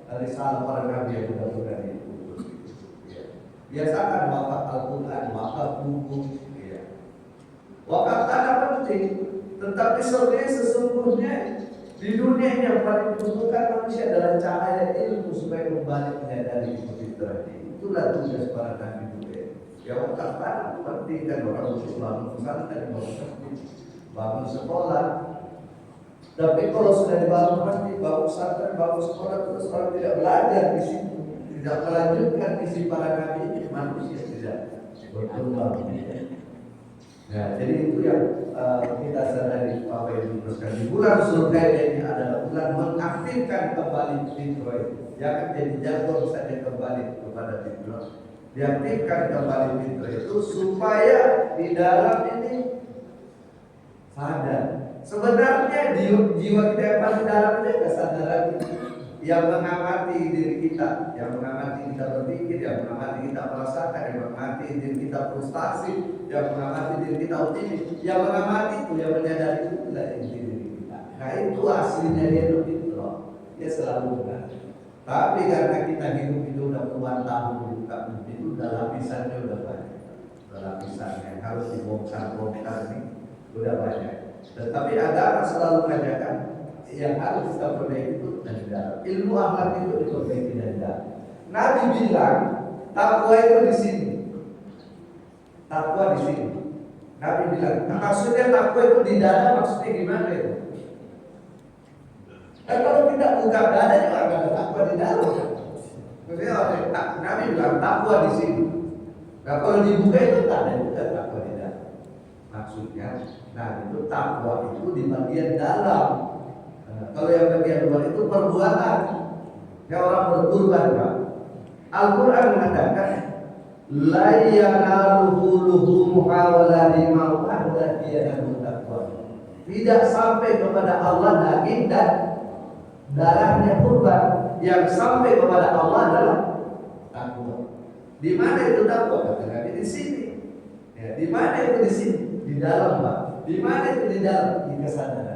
dari salah para nabi yang sudah itu. Biasakan wakaf Al-Quran, wakaf buku ya. Wakaf tanah penting, tetapi sesungguhnya di dunia ini yang paling dibutuhkan manusia adalah cahaya ilmu supaya kembali menyadari fitrah ini. Itulah tugas para nabi juga. Ya wakaf tanah penting, kan orang untuk bangun pesantren, bangun sekolah. Tapi kalau sudah dibangun masjid, bangun pesantren, bangun sekolah, terus orang tidak belajar di situ, tidak melanjutkan misi para nabi ini, manusia tidak berkembang. Nah, jadi itu yang kita sadari apa yang diteruskan di bulan Zulhijjah ini adalah bulan mengaktifkan kembali fitrah. Jangan jadi jatuh saja kembali kepada fitrah. Diaktifkan kembali fitrah itu supaya di dalam ini sadar. Sebenarnya di jiwa kita yang paling dalam ini kesadaran yang mengamati diri kita, yang mengamati kita berpikir, yang mengamati kita merasakan, yang mengamati diri kita frustasi, yang mengamati diri kita optimis, yang mengamati itu, yang menyadari itu adalah inti diri kita. Nah itu aslinya dia itu loh, dia selalu benar. Tapi karena kita hidup itu udah puluhan tahun itu udah lapisannya udah banyak, udah lapisannya yang harus dibongkar ini udah banyak. Tetapi agama selalu mengajarkan yang harus kita perbaiki itu dari dalam. Ilmu akhlak itu diperbaiki dari dalam. Nabi bilang takwa itu di sini. Takwa di sini. Nabi bilang, maksudnya takwa itu di dalam, maksudnya gimana itu? Dan kalau kita buka dada juga nggak ada takwa di dalam. Maksudnya Nabi bilang takwa di sini. Nah kalau dibuka itu tak ada juga takwa di dalam. Maksudnya, nah itu takwa itu di bagian dalam. Kalau yang bagian luar itu perbuatan. Ya orang berkurban, Pak. Al-Quran mengatakan la yanaluhu luhumuha wala dima'uha wala yanaluhu taqwa. Tidak sampai kepada Allah daging dan darahnya kurban. Yang sampai kepada Allah adalah takwa. Di mana itu takwa? Kata Nabi di sini. Ya, di mana itu di sini? Di dalam, Pak. Di mana itu di dalam? Di kesadaran.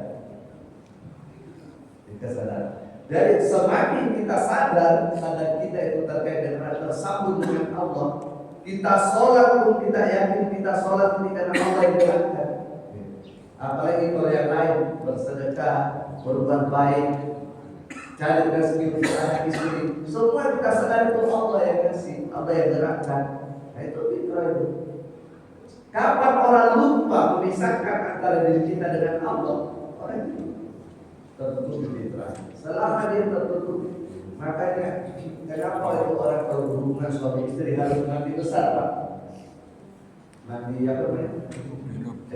Kesadaran. Jadi semakin kita sadar kita itu terkait dengan tersambung dengan Allah, kita sholat pun kita yakin kita sholat ini karena Allah yang diangkat. Apalagi kalau yang lain bersedekah, berbuat baik, cari rezeki untuk anak istri, semua kita sadar itu Allah yang kasih, Allah yang gerakkan. Nah itu fitrah itu. Kapan orang lupa memisahkan antara diri kita dengan Allah? Orang itu tertutup fitrah. Selama dia tertutup, makanya kenapa itu orang kalau berhubungan suami istri harus mandi besar, Pak? Mandi apa namanya?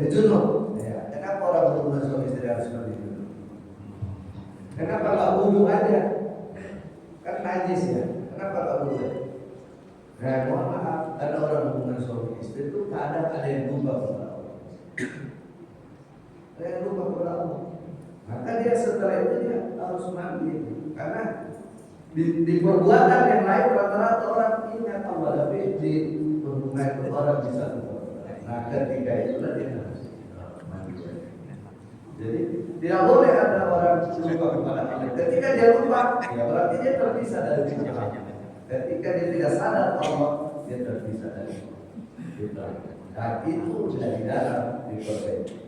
Junub. Ya. Kenapa orang berhubungan suami istri harus mandi junub? Kenapa nggak wudu aja? Kan najis ya. Kenapa nggak wudu? Nah, mohon maaf, karena orang berhubungan suami istri itu kadang ada yang lupa kepada Allah. Ada yang lupa kepada Allah. Maka dia setelah itu dia harus mandi, karena di perbuatan yang lain rata-rata orang ingat Allah, tapi di perhubungan orang bisa lupa. Nah ketika itulah dia harus mandi. Jadi tidak boleh ada orang lupa kepada Allah. Ketika dia lupa, ya berarti dia terpisah dari Allah. Ketika dia tidak sadar Allah, dia terpisah dari Allah. Dan itu dari dalam diperbaiki.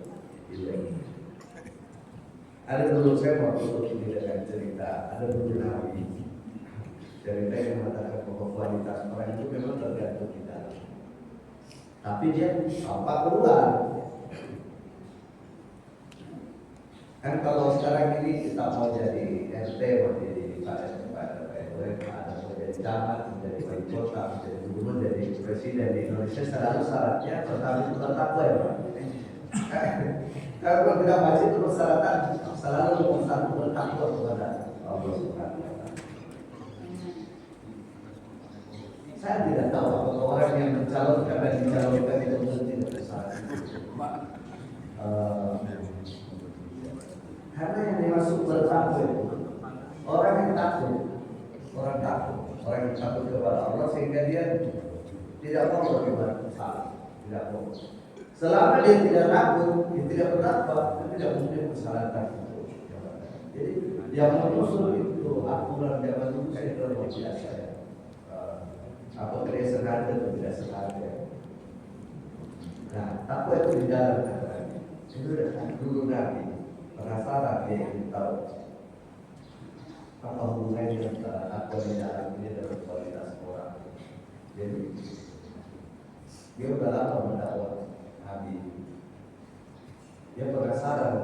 Ada dulu saya mau tutup ini dengan cerita. Ada dulu Nabi cerita yang mengatakan bahwa kualitas orang itu memang tergantung kita. Tapi dia apa keluar? Kan kalau sekarang ini kita mau jadi RT, mau jadi pada RW, ada mau jadi menjadi camat, menjadi wali kota, menjadi gubernur, menjadi presiden di Indonesia selalu syaratnya pertama itu bertakwa ya Pak. Kalau tidak masih itu persyaratan selalu nomor satu bertakwa kepada Allah Subhanahu Wa Taala. Saya tidak tahu apakah orang yang mencalonkan dan dicalonkan itu benar tidak bersyarat. Karena yang dimaksud bertakwa itu orang yang takut, orang yang takut kepada Allah sehingga dia tidak mau berbuat salah, tidak mau. Selama dia tidak takut, dia tidak bertakwa, dia tidak mungkin kesalahan itu. Jadi yang menyusul itu aturan zaman dulu saya luar biasa ya. Apa dia sengaja atau tidak sengaja? Nah, takwa itu di dalam kata-kata. Itu dulu Nabi penasaran dia ingin tahu apa hubungannya antara takwa di dalam ini dengan kualitas orang. Jadi dia sudah lama mendakwah Nabi. Dia penasaran,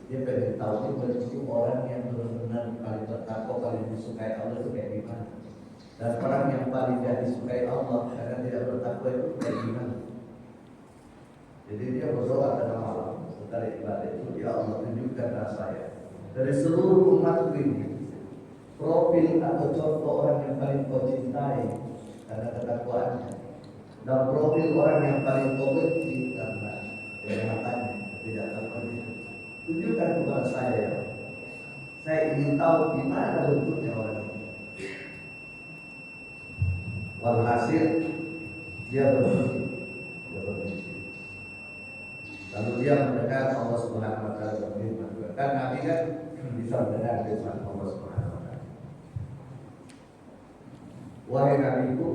dia pengen tahu ini bentuk orang yang benar-benar paling bertakwa, paling disukai Allah itu kayak gimana. Dan orang yang paling tidak disukai Allah karena tidak bertakwa itu kayak gimana. Jadi dia berdoa pada malam setelah ibadah itu, ya Allah tunjukkanlah saya dari seluruh umat ini profil atau contoh orang yang paling kau cintai karena ketakwaannya, dan profil orang yang paling kau benci karena kejahatannya, tidak takutnya. Tunjukkan kepada saya ya. Saya ingin tahu gimana bentuknya orang ini. Walhasil dia bermimpi. Lalu dia mendengar Allah Subhanahu Wa Taala berfirman. Kan Nabi kan bisa mendengar firman Allah Subhanahu Wa Taala. Wahai Nabiku,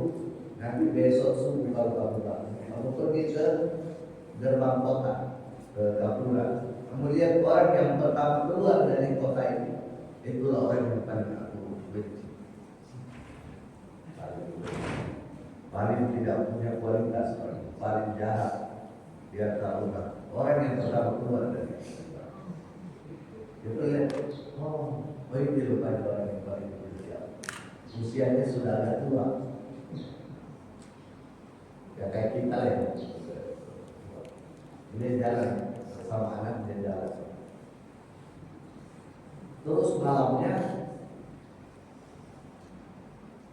nanti besok subuh kalau kamu bangun, kamu pergi ke gerbang kota, ke Gapura. Kemudian orang yang pertama keluar dari kota ini, itulah orang yang paling aku benci. Paling tidak punya kualitas, paling jahat. Dia tahu orang yang pertama keluar dari kota. Itu lihat, itu rupanya orang yang paling benci. Usianya sudah agak tua. Ya kayak kita ya. Ini jalan sama anak dia jalan. Terus malamnya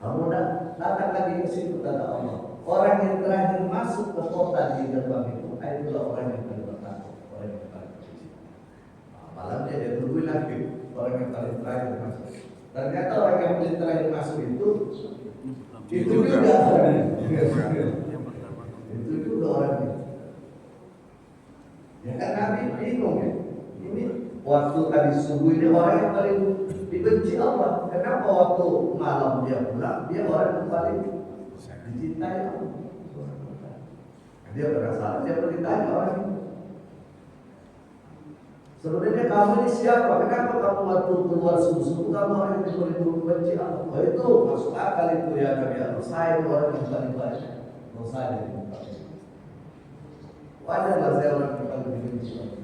kamu datang lagi ke situ kata Allah. Orang yang terakhir masuk ke kota di gerbang itu itulah orang yang paling bertakwa, orang yang paling bersuci. Malamnya dia tungguin lagi orang yang paling terakhir masuk. Ternyata orang yang paling terakhir masuk itu juga orang itu juga orang itu. Ya kan Nabi bingung ya. Ini waktu tadi subuh ini orang yang paling dibenci Allah. Kenapa waktu malam dia pulang dia orang yang paling dicintai Allah. Dia penasaran, dia pergi tanya orang itu. Sebenarnya kamu ini siapa? Kenapa kamu waktu keluar subuh-subuh kamu orang yang paling dibenci Allah? Oh itu masuk akal itu ya Nabi Allah. Saya itu orang yang paling banyak dosa di muka. Wajarlah saya orang yang paling dibenci Allah.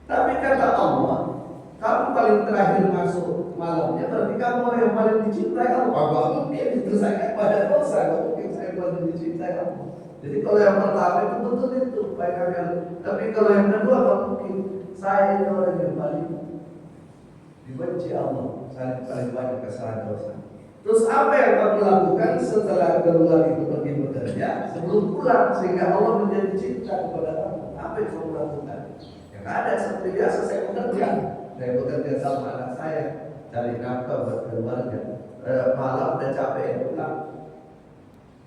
Tapi kata Allah, kamu paling terakhir masuk malamnya, berarti kamu orang yang paling dicintai Allah. Apa mungkin itu saya pada dosa, kalau mungkin saya paling dicintai Allah. Jadi kalau yang pertama itu betul itu baik kalian. Tapi kalau yang kedua kalau mungkin saya itu orang yang paling dibenci Allah, saya paling banyak kesalahan dosa. Terus apa yang kamu lakukan setelah keluar itu pergi bekerja sebelum pulang sehingga Allah menjadi cinta kepada kamu? Apa yang kamu lakukan? Yang ada seperti biasa saya bekerja sama anak saya cari nafkah buat keluarga. Malam udah capek pulang.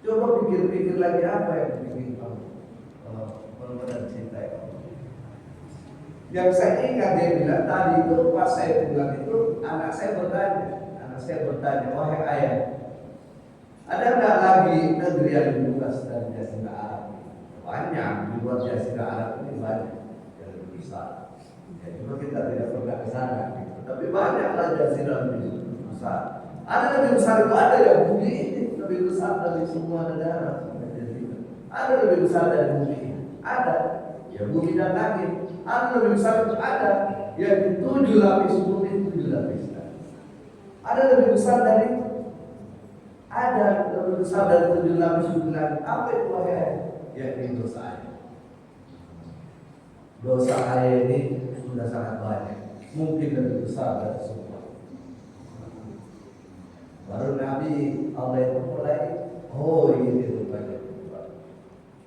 Coba pikir-pikir lagi apa yang bikin kamu benar-benar cinta kamu. Yang saya ingat dia bilang tadi itu pas saya pulang itu anak saya bertanya, wahai ayah, ada nggak lagi negeri yang lebih luas dari Jazirah Arab? Banyak, di luar Jazirah Arab ini banyak yang lebih besar. Ya, cuma kita tidak pernah ke sana, gitu. Tapi banyaklah Jazirah lebih besar. Ada lebih besar itu ada yang bumi ini lebih besar dari semua negara. Ada lebih besar dari bumi ini. Ada, ya bumi dan langit. Ada lebih besar itu ada, yang 7 lapis bumi 7 lapis. Ada lebih besar dari Ada lebih besar dari 7 lapis langit. Apa itu ayat? Yakni dosa ayat. Dosa ayat ini sudah sangat banyak. Mungkin lebih besar dari semua. Baru Nabi Allah itu mulai, oh ini rupanya.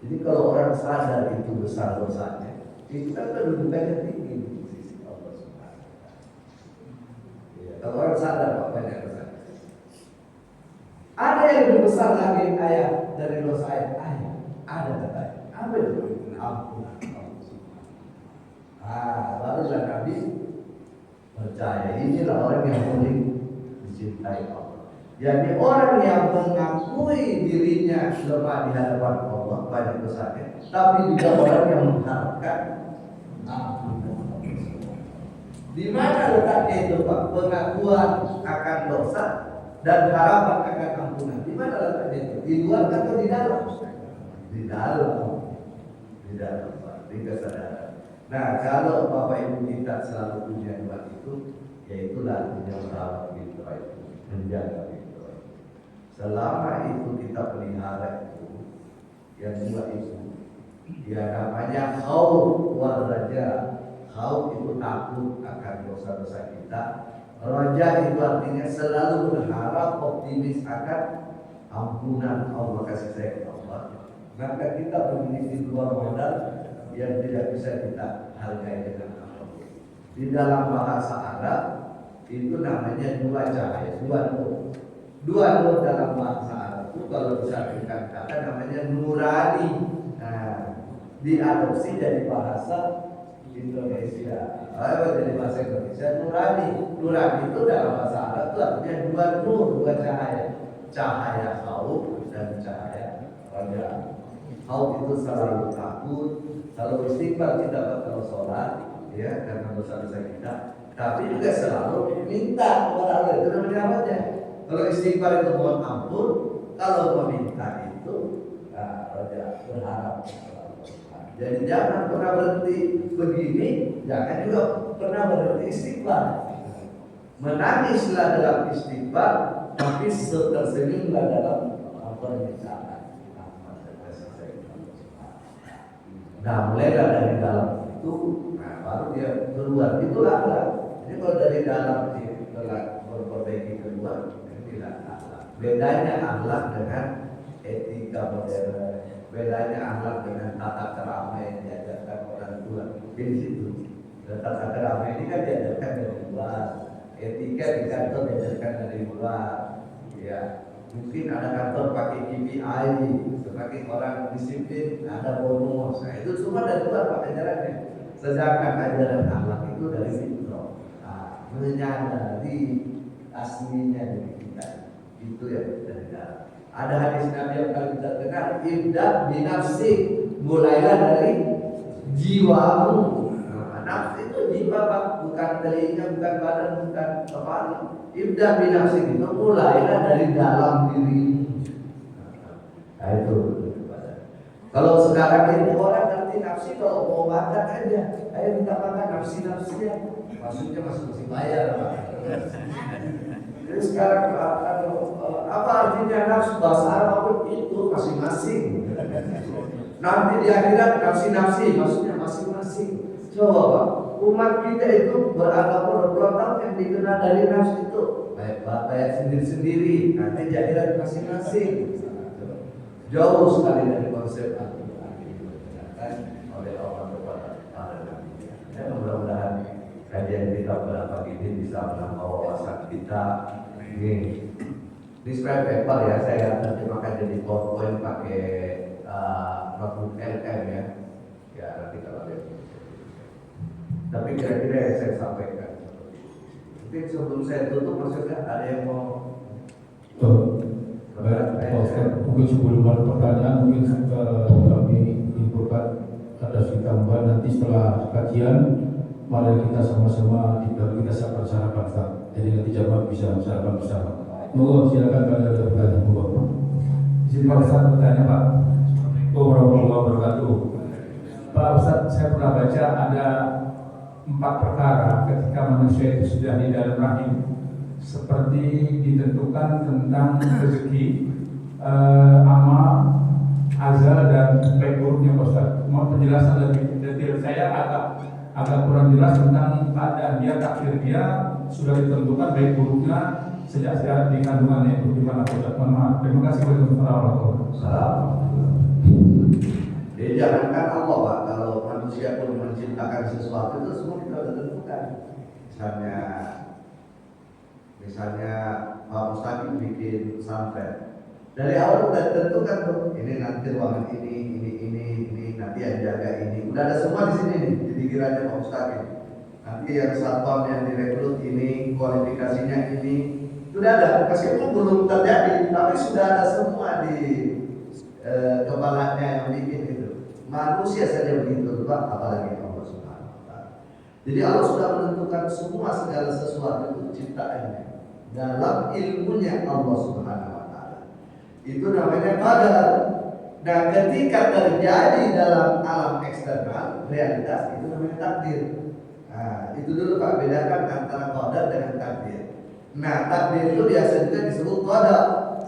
Jadi kalau orang sadar itu besar dosanya, itu kan kedudukannya tinggi di sisi Allah Subhanahu wa Ta'ala. Ya, kalau orang sadar banyak dosanya. Ada yang lebih besar lagi ayat dari dosa ayat. Ada katanya. Apa itu? Ampunan Allah Subhanahu wa Ta'ala. Barulah Nabi percaya inilah orang yang paling dicintai Allah. Jadi orang yang mengakui dirinya lemah di hadapan Allah banyak dosanya, tapi juga orang yang mengharapkan ampunan. Di mana letaknya itu Pak? Pengakuan akan dosa dan harapan akan ampunan. Di mana letaknya itu? Di luar atau di dalam? Di dalam. Di dalam Pak. Di kesadaran. Nah kalau Bapak Ibu kita selalu punya dua itu, yaitulah punya merawat fitrah itu, menjaga fitrah. Selama itu kita pelihara itu, yang dua itu, ya namanya khauf wal raja. Khauf itu takut akan dosa-dosa kita. Raja itu artinya selalu berharap, optimis akan ampunan Allah, kasih sayang Allah. Maka kita memiliki dua modal yang tidak bisa kita hargai dengan apapun. Di dalam bahasa Arab itu namanya dua cahaya, dua nur. Dua nur dalam bahasa Arab itu kalau disatukan kata namanya nurani. Nah, diadopsi dari bahasa Indonesia. Apa jadi bahasa Indonesia? Nurani. Nurani itu dalam bahasa Arab itu artinya dua nur, dua cahaya. Cahaya khauf dan cahaya raja. Khauf itu selalu takut, selalu istighfar kita kalau sholat, ya karena dosa-dosa kita. Tapi juga selalu minta kepada Allah, itu namanya apa? Kalau istighfar itu mohon ampun, kalau meminta itu raja berharap. Jadi jangan pernah berhenti begini, jangan juga pernah berhenti istighfar. Menangislah dalam istighfar, tapi tersenyumlah dalam permintaan. Nah mulailah dari dalam itu, nah baru dia keluar. Itulah akhlak. Jadi kalau dari dalam dia memperbaiki keluar, inilah akhlak. Bedanya akhlak dengan etika modern. Bedanya akhlak dengan tata kerama yang diajarkan orang tua. Di situ. Dan tata kerama ini kan diajarkan dari luar. Etika di kantor diajarkan dari luar. Ya, mungkin ada kantor pakai KPI, semakin orang disiplin ada bonus. Nah, itu semua dari luar Pak ajarannya. Sedangkan ajaran akhlak itu dari fitrah. Menyadari aslinya dari kita. Itu yang dari dalam. Ada hadis Nabi yang kali kita dengar, ibda binafsi, mulailah dari jiwamu. Nafsu itu jiwa Pak, bukan telinga, bukan badan, bukan kepala. Ibda binafsi itu mulailah dari dalam diri. Nah itu. Kalau sekarang ini orang ngerti nafsi kalau mau makan aja, ayo minta makan nafsi-nafsinya. Maksudnya masih bayar Pak. Jadi sekarang apa artinya nafsu? Bahasa Arab itu masing-masing. Nanti di akhirat nafsi-nafsi, maksudnya masing-masing. Coba Pak, umat kita itu beragama puluh tahun yang dikenal dari nafsu itu bayar sendiri-sendiri. Nanti di akhirat masing-masing. Jauh sekali dari konsep Al-Quran dijelaskan oleh Allah kepada para nabi. Ya, mudah-mudahan kajian kita pada pagi ini bisa menambah wawasan kita. Ini scribe paper ya, saya terjemahkan jadi PowerPoint pakai notebook LM ya. Ya nanti kalau ada. Tapi kira-kira yang saya sampaikan. Mungkin sebelum saya tutup, maksudnya ada yang mau? Baik, mungkin sebelum ada pertanyaan, mungkin kami infokan ada tambahan nanti setelah kajian, mari kita sama-sama kita sarapan Pak. Jadi nanti jamaah bisa sarapan bersama. Monggo silakan kalau ada pertanyaan. Monggo. Izin Pak Ustaz bertanya Pak. Warahmatullahi wabarakatuh. Pak Ustaz, saya pernah baca ada 4 perkara ketika manusia itu sudah di dalam rahim seperti ditentukan tentang rezeki, amal, azal dan baik buruknya Pak Ustaz. Mau penjelasan lebih detail, saya agak kurang jelas tentang keadaan dia, takdir dia sudah ditentukan baik buruknya sejak saya di kandungannya itu gimana Pak Ustaz? Mohon maaf. Terima kasih warahmatullahi wabarakatuh. Salam. Jadi jangankan Allah Pak, kalau manusia pun menciptakan sesuatu itu semua kita sudah tentukan. Misalnya Pak Mustaqim bikin pesantren. Dari awal udah tentukan tuh, ini nanti ruangan ini nanti yang jaga ini. Udah ada semua di sini nih, di pikirannya Pak Mustaqim. Nanti yang satpam yang direkrut ini, kualifikasinya ini, sudah ada. Meskipun belum terjadi, tapi sudah ada semua di kepalanya yang bikin itu. Manusia saja begitu, Pak, apalagi Allah Subhanahu wa taala. Jadi Allah sudah menentukan semua segala sesuatu itu ciptaannya dalam ilmunya Allah Subhanahu wa taala. Itu namanya qadar. Dan ketika terjadi dalam alam eksternal, realitas, itu namanya takdir. Nah, itu dulu Pak, bedakan antara qadar dengan takdir. Nah, takdir itu biasa juga disebut qadar,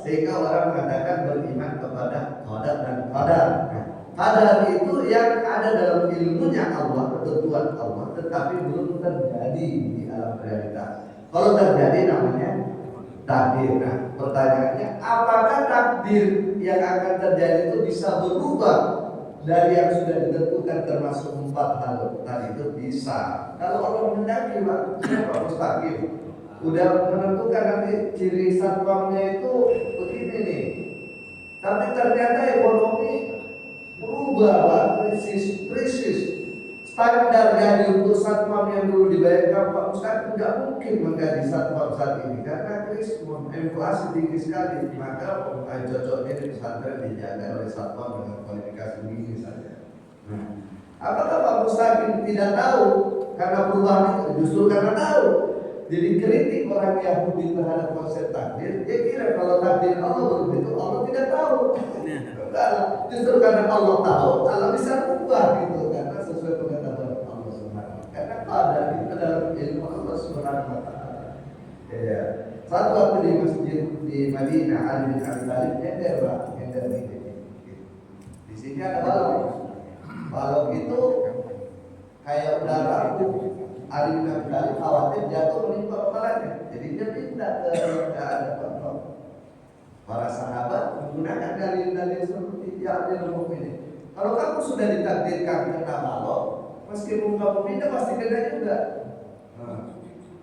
sehingga orang mengatakan beriman kepada qadar dan qadar. Nah, qadar itu yang ada dalam ilmunya Allah, ketentuan Allah, tetapi belum terjadi di alam realitas. Kalau terjadi namanya takdir. Nah, pertanyaannya, apakah takdir yang akan terjadi itu bisa berubah dari yang sudah ditentukan termasuk 4 hal tadi itu? Bisa. Kalau Allah menghendaki, Pak, siapa Mustaqim udah menentukan nanti ciri satpamnya itu begini nih, tapi ternyata ekonomi berubah, Pak, krisis. Standar gaji untuk satpam yang dulu dibayarkan Pak Mustaqim tidak mungkin menggaji satpam saat ini karena krisis, inflasi tinggi sekali. Maka cocoknya di pesantren dijaga oleh satpam dengan kualifikasi tinggi saja. Apakah Pak Mustaqim tidak tahu karena perubahan itu? Justru karena tahu. Jadi kritik orang Yahudi terhadap konsep takdir, dia kira kalau takdir Allah begitu, Allah tidak tahu. Justru karena Allah tahu, Allah bisa ubah gitu karena sesuai pengetahuan Allah Subhanahu. Karena ada itu dalam ilmu Allah Subhanahu wa taala. Ya. Satu waktu di masjid di Madinah, Ali bin Abi Thalib nyender di sini ada balon. Balon itu kayak udara itu. Ali bin Abi Thalib khawatir jatuh menimpa kepalanya. Jadi dia pindah ke ada kontrol. Para sahabat menggunakan dalil-dalil seperti Ya'dil Mu'minin. Kalau kamu sudah ditakdirkan kena balon, meskipun kamu pindah pasti kena juga.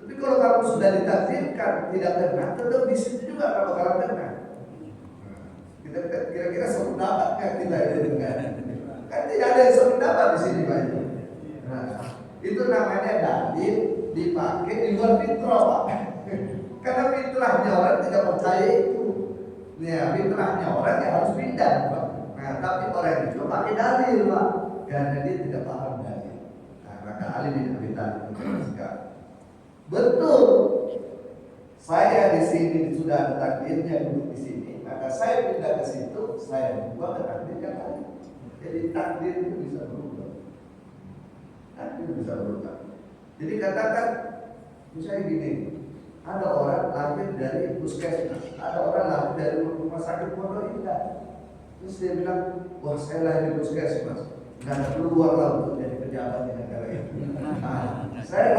Tapi kalau kamu sudah ditakdirkan tidak kena, tetap di situ juga kalau bakalan kena. Kita kira-kira sependapat kan kita itu dengan. Kan tidak ada yang sependapat di sini Pak. Itu namanya dalil dipakai di luar fitrah, Pak. Karena fitrahnya orang tidak percaya itu. Ya, fitrahnya orang yang harus pindah, Pak. Nah, tapi orang itu pakai dalil, Pak, karena dia tidak paham dalil. Nah, maka Ali bin Abi Thalib menjelaskan, betul. Saya di sini sudah ada takdirnya duduk di sini, maka saya pindah ke situ, saya buat takdirnya lain. Jadi takdir itu bisa berubah. Takdir bisa berubah. Jadi katakan, misalnya gini. Ada orang lahir dari puskesmas, ada orang lahir dari rumah sakit Pondok Indah. Terus dia bilang, wah saya lahir di puskesmas, nggak ada peluang lah untuk jadi pejabat di negara ini. Nah, saya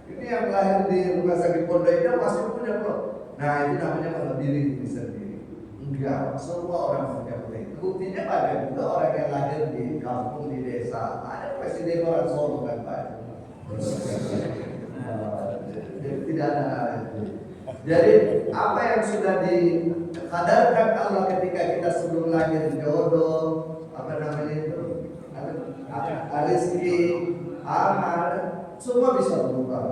ini yang lahir di rumah sakit Pondok Indah masih punya peluang. Nah itu namanya kalau diri sendiri. Enggak, semua orang punya peluang. Buktinya banyak juga orang yang lahir di kampung, di desa. Ada presiden orang Solo kan Pak. Tidak ada itu. Jadi apa yang sudah dikadarkan Allah ketika kita sebelum lahir, jodoh, apa namanya itu, rezeki, amal, semua bisa berubah.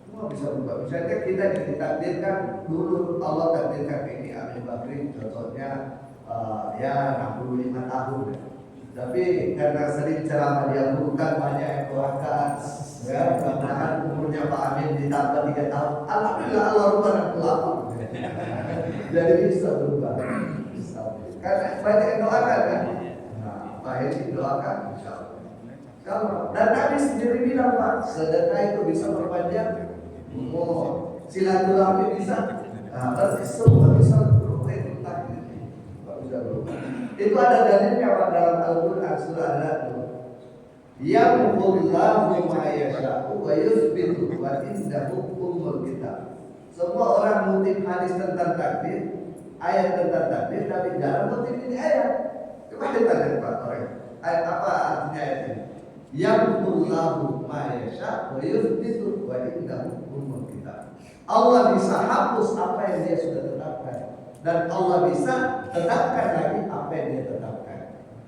Semua bisa berubah. Misalnya kita ditakdirkan dulu Allah takdirkan ini Abi Bakri contohnya ya 65 tahun. Tapi karena sering ceramah dia bukan banyak yang doakan, ya, mudah-mudahan umurnya Pak Amin ditambah 3 tahun. Alhamdulillah Allah rubah 68. Jadi bisa berubah. Bisa. Karena banyak yang doakan kan. Nah, baik doakan insyaallah. Dan Nabi sendiri bilang Pak, sedekah itu bisa memperpanjang Oh, silaturahmi bisa. Nah, berarti semua bisa berubah itu takdir. Bisa berubah. Itu ada dalilnya pada dalam Al-Quran surah Al-An'am. Yamhullahu ma yasha'u wa yuthbitu wa indahu ummul kitab. Semua orang mengutip hadis tentang takdir, ayat tentang takdir, tapi jarang mengutip ini ayat. Coba kita lihat Pak orang. Ayat apa artinya ayat ini? Yamhullahu ma yasha'u wa yuthbitu wa indahu ummul kitab. Allah bisa hapus apa yang dia sudah tetapkan, dan Allah bisa tetapkan lagi apa yang dia tetapkan.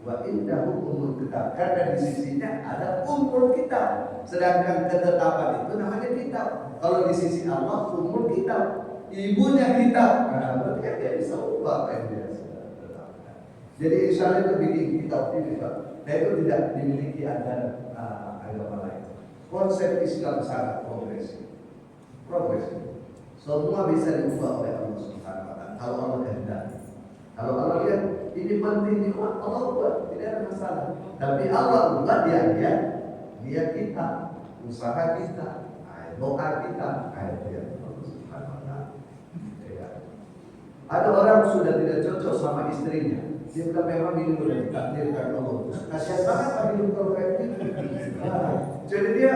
Wa indahu ummul kitab, karena di sisinya ada ummul kitab. Sedangkan ketetapan itu namanya kitab. Kalau di sisi Allah ummul kitab, ibunya kitab. Nah, berarti kan dia bisa ubah apa yang dia sudah tetapkan. Jadi insya Allah itu bikin kitab ini Pak. Dan itu tidak dimiliki agama lain. Konsep Islam sangat progresif. Semua bisa diubah oleh Allah Subhanahu wa taala kalau Allah kehendaki. Kalau Allah lihat ini penting dibuat, Allah buat, tidak ada masalah. Tapi Allah buat dia kita, usaha kita, doa kita, dia Allah Subhanahu wa taala. Ya. Ada orang sudah tidak cocok sama istrinya. Dia bilang memang ini sudah ditakdirkan Allah. Kasihan banget Pak hidup kalau kayak gitu. Jadi dia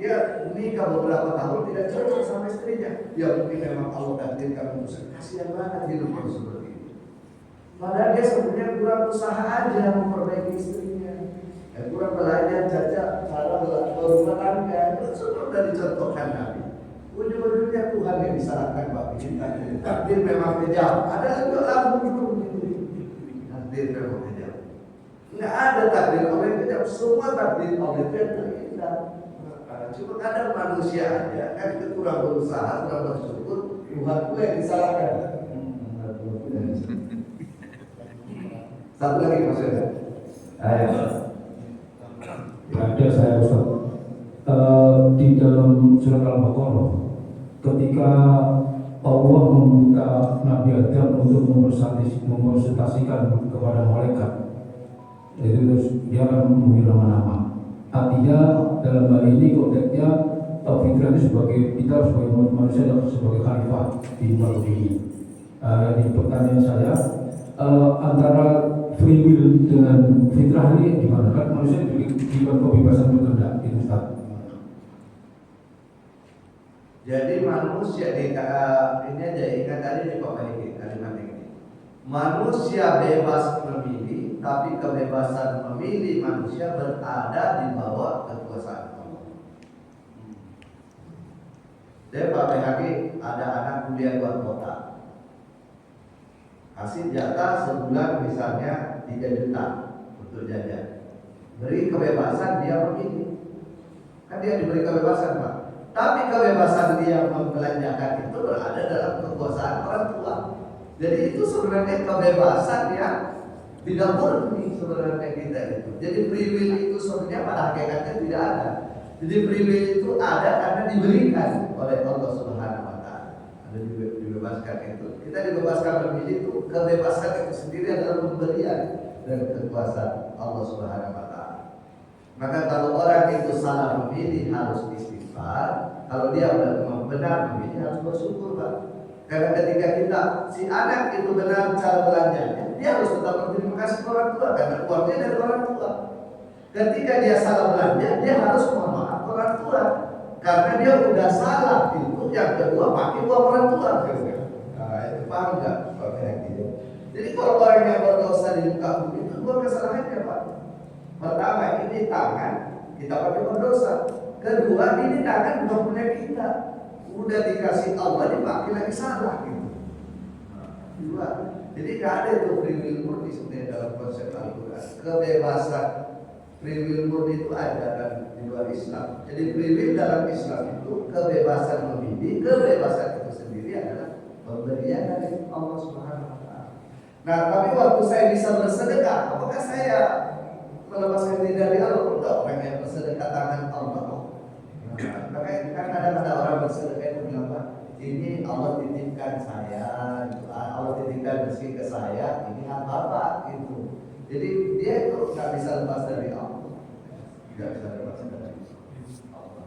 dia nikah beberapa tahun tidak cocok sama istrinya. Ya mungkin memang Allah takdirkan untuk kasihan banget hidup seperti itu. Padahal dia sebenarnya kurang usaha aja memperbaiki istrinya. Kurang belajar cara berumah tangga. Itu sudah dicontohkan Nabi. Ujung-ujungnya Tuhan yang disalahkan Pak. Takdir memang kejam. Ada lagi lagu gitu. Takdir memang kejam. Nggak ada takdir Allah yang kejam. Semua takdir Allah itu yang terindah. Cuma ada manusia aja kan itu kurang berusaha, kurang bersyukur, Tuhan gue yang disalahkan. Satu lagi maksudnya. Ada saya Ustaz. Di dalam surat Al-Baqarah, ketika Allah meminta Nabi Adam untuk mempresentasikan kepada malaikat, itu dia akan memberi nama-nama. Artinya dalam hal ini konteksnya fitrah itu sebagai kita sebagai manusia dan sebagai khalifah di muka bumi ini. Di pertanyaan saya antara free will dengan fitrah ini gimana? Kan manusia diberikan kebebasan berkehendak itu Ustaz. Jadi manusia ini aja ingat tadi di perbaiki kalimat ini. Manusia bebas memilih, tapi kebebasan memilih manusia berada di bawah kekuasaan Allah. Jadi Pak PHK ada anak kuliah luar kota, kasih jatah sebulan misalnya 3 juta untuk jajan, beri kebebasan dia memilih. Kan dia diberi kebebasan Pak, tapi kebebasan dia membelanjakan itu berada dalam kekuasaan orang tua. Jadi itu sebenarnya kebebasan yang tidak murni sebenarnya kita itu. Jadi free will itu sebenarnya pada hakikatnya tidak ada. Jadi free will itu ada karena diberikan oleh Allah Subhanahu wa taala. Ada dibebaskan itu. Kita dibebaskan memilih itu, kebebasan itu sendiri adalah pemberian dari kekuasaan Allah Subhanahu wa taala. Maka kalau orang itu salah memilih harus istighfar, kalau dia benar memilih harus bersyukur Pak. Karena ketika si anak itu benar cara belanjanya, dia harus tetap berterima kasih kepada orang tua karena uangnya dari orang tua. Ketika dia salah belanja, dia harus mohon maaf kepada orang tua karena dia udah salah itu. Yang kedua pakai uang orang tua. Nah itu paham nggak Pak Heki? Jadi kalau orang yang berdosa di muka bumi itu 2 kesalahannya Pak. Pertama ini tangan kita pakai berdosa. Kedua ini tangan bukan punya kita. Udah dikasih Allah dipakai lagi salah gitu. Dua. Jadi gak ada itu free will murni sebenarnya dalam konsep Al-Quran. Kebebasan free will murni itu ada kan di luar Islam. Jadi free will dalam Islam itu kebebasan memilih, kebebasan itu sendiri adalah pemberian dari Allah Subhanahu wa taala. Nah, tapi waktu saya bisa bersedekah, apakah saya melepaskan diri dari Allah? Enggak, orang yang bersedekah tangan Allah. Makanya kan ada orang bersedekah itu bilang Pak, ini Allah titipkan saya, Allah titipkan rezeki ke saya, ini hak Bapak gitu. Jadi dia itu nggak bisa lepas dari Allah, nggak bisa lepas dari Allah.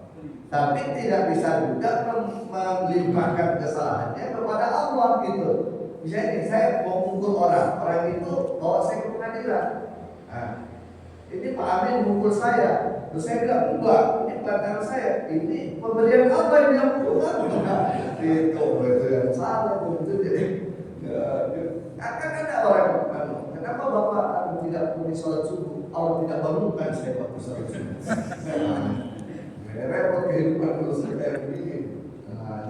Tapi tidak bisa juga melimpahkan kesalahannya kepada Allah gitu. Misalnya saya mau mukul orang itu bawa saya ke pengadilan. Nah, ini Pak Amin mukul saya, terus saya bilang enggak, ini pelanggaran saya, ini pemberian apa ini yang mukul aku? Itu yang salah itu jadi. Akan ada orang, kenapa Bapak tidak pergi sholat subuh? Allah tidak bangunkan saya waktu sholat subuh. Repot kehidupan terus kayak begini.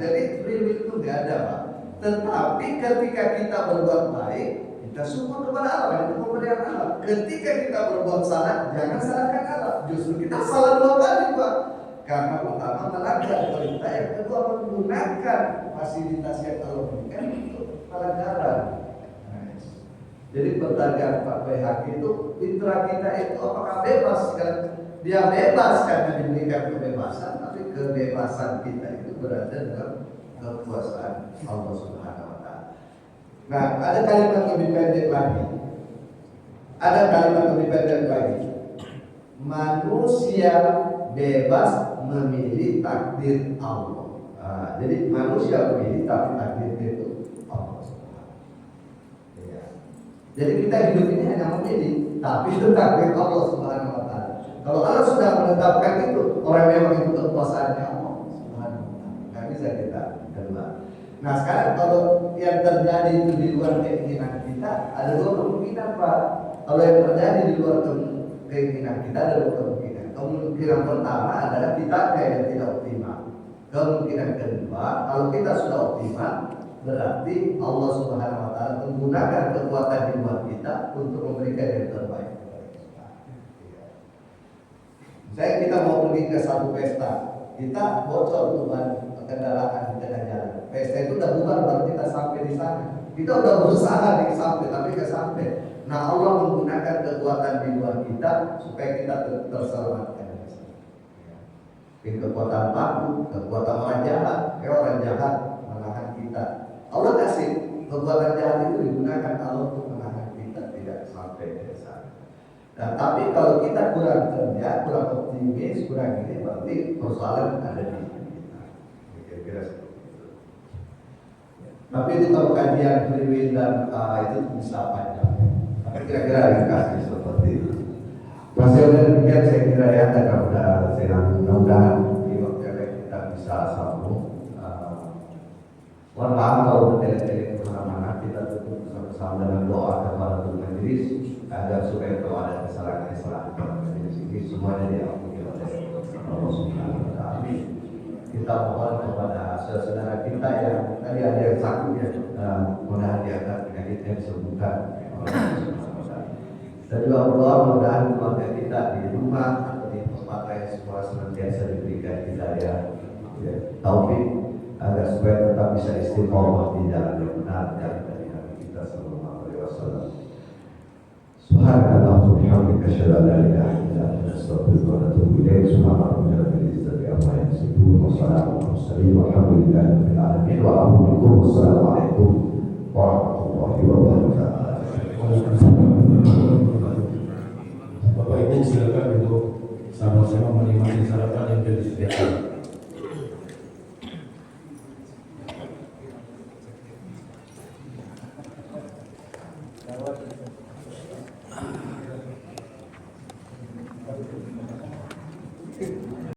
Jadi free will itu nggak ada, Pak. Tetapi ketika kita berbuat baik, kita syukur kepada Allah, itu pemberian Allah. Ketika kita berbuat salah, jangan salahkan Allah. Justru kita salah dua kali, Pak. Karena pertama melanggar perintah, yang kedua menggunakan fasilitas yang Allah berikan untuk pelanggaran. Jadi pertanyaan Pak BHK itu, mitra kita itu apakah bebas kan? Dia bebas karena diberikan kebebasan, tapi kebebasan kita itu berada dalam kekuasaan Allah Subhanahu wa Ta'ala. Nah, ada kalimat lebih pendek lagi. Manusia bebas memilih takdir Allah. Jadi manusia memilih, tapi takdir itu Allah Subhanahu. Jadi kita hidup ini hanya memilih, tapi itu takdir Allah Subhanahu wa Ta'ala. Kalau Allah sudah menetapkan itu, orang memang itu kekuasaannya Allah Subhanahu wa Ta'ala. Nggak bisa kita kedua. Nah sekarang kalau yang terjadi itu di luar keinginan kita, ada dua kemungkinan, Pak. Kalau yang terjadi di luar keinginan kita ada dua kemungkinan. Kemungkinan pertama adalah kita yang tidak optimal. Kemungkinan kedua, kalau kita sudah optimal, berarti Allah Subhanahu wa Ta'ala menggunakan kekuatan di luar kita untuk memberikan yang terbaik. Saya kita mau pergi ke satu pesta, kita bocor tuh kendaraan di tengah jalan. Pesta itu udah bubar baru kita sampai di sana. Kita udah berusaha di sampai tapi nggak sampai. Nah Allah menggunakan kekuatan di luar kita supaya kita terselamatkan. Mungkin kekuatan paku, kekuatan orang jahat, orang jahat menahan kita. Allah kasih kekuatan jahat itu digunakan Allah untuk menahan kita tidak sampai ke sana. Nah, tapi kalau kita kurang kerja, kurang optimis, kurang ini, berarti persoalan ada di kita. Kira-kira seperti itu. Tapi itu kalau kajian free will dan itu bisa panjang. Tapi kira-kira ringkasnya seperti itu. Masih ada demikian saya kira ya, karena udah sedang mudah-mudahan di waktu yang kita bisa sambung. Mohon maaf kalau bertele-tele kemana-mana, kita tutup bersama-sama dengan doa kepada Tuhan majelis agar supaya kalau ada kesalahan-kesalahan pada majelis ini semuanya diampuni oleh Allah Subhanahu wa Ta'ala. Kita mohon kepada saudara kita yang tadi ada yang sakit ya, mudah-mudahan diangkat penyakitnya disembuhkan. Dan juga berdoa mudah-mudahan keluarga kita di rumah atau di tempat lain semua senantiasa diberikan hidayah, taufik agar supaya tetap bisa istiqomah di jalan yang benar dari Nabi kita sallallahu alaihi wasallam. Subhanallah wa bihamdika asyhadu an la ilaha illa anta astaghfiruka wa atubu ilaik. Subhana rabbika rabbil izzati amma yasifun wa salamun alal mursalin walhamdulillahi rabbil alamin wa assalamu alaikum warahmatullahi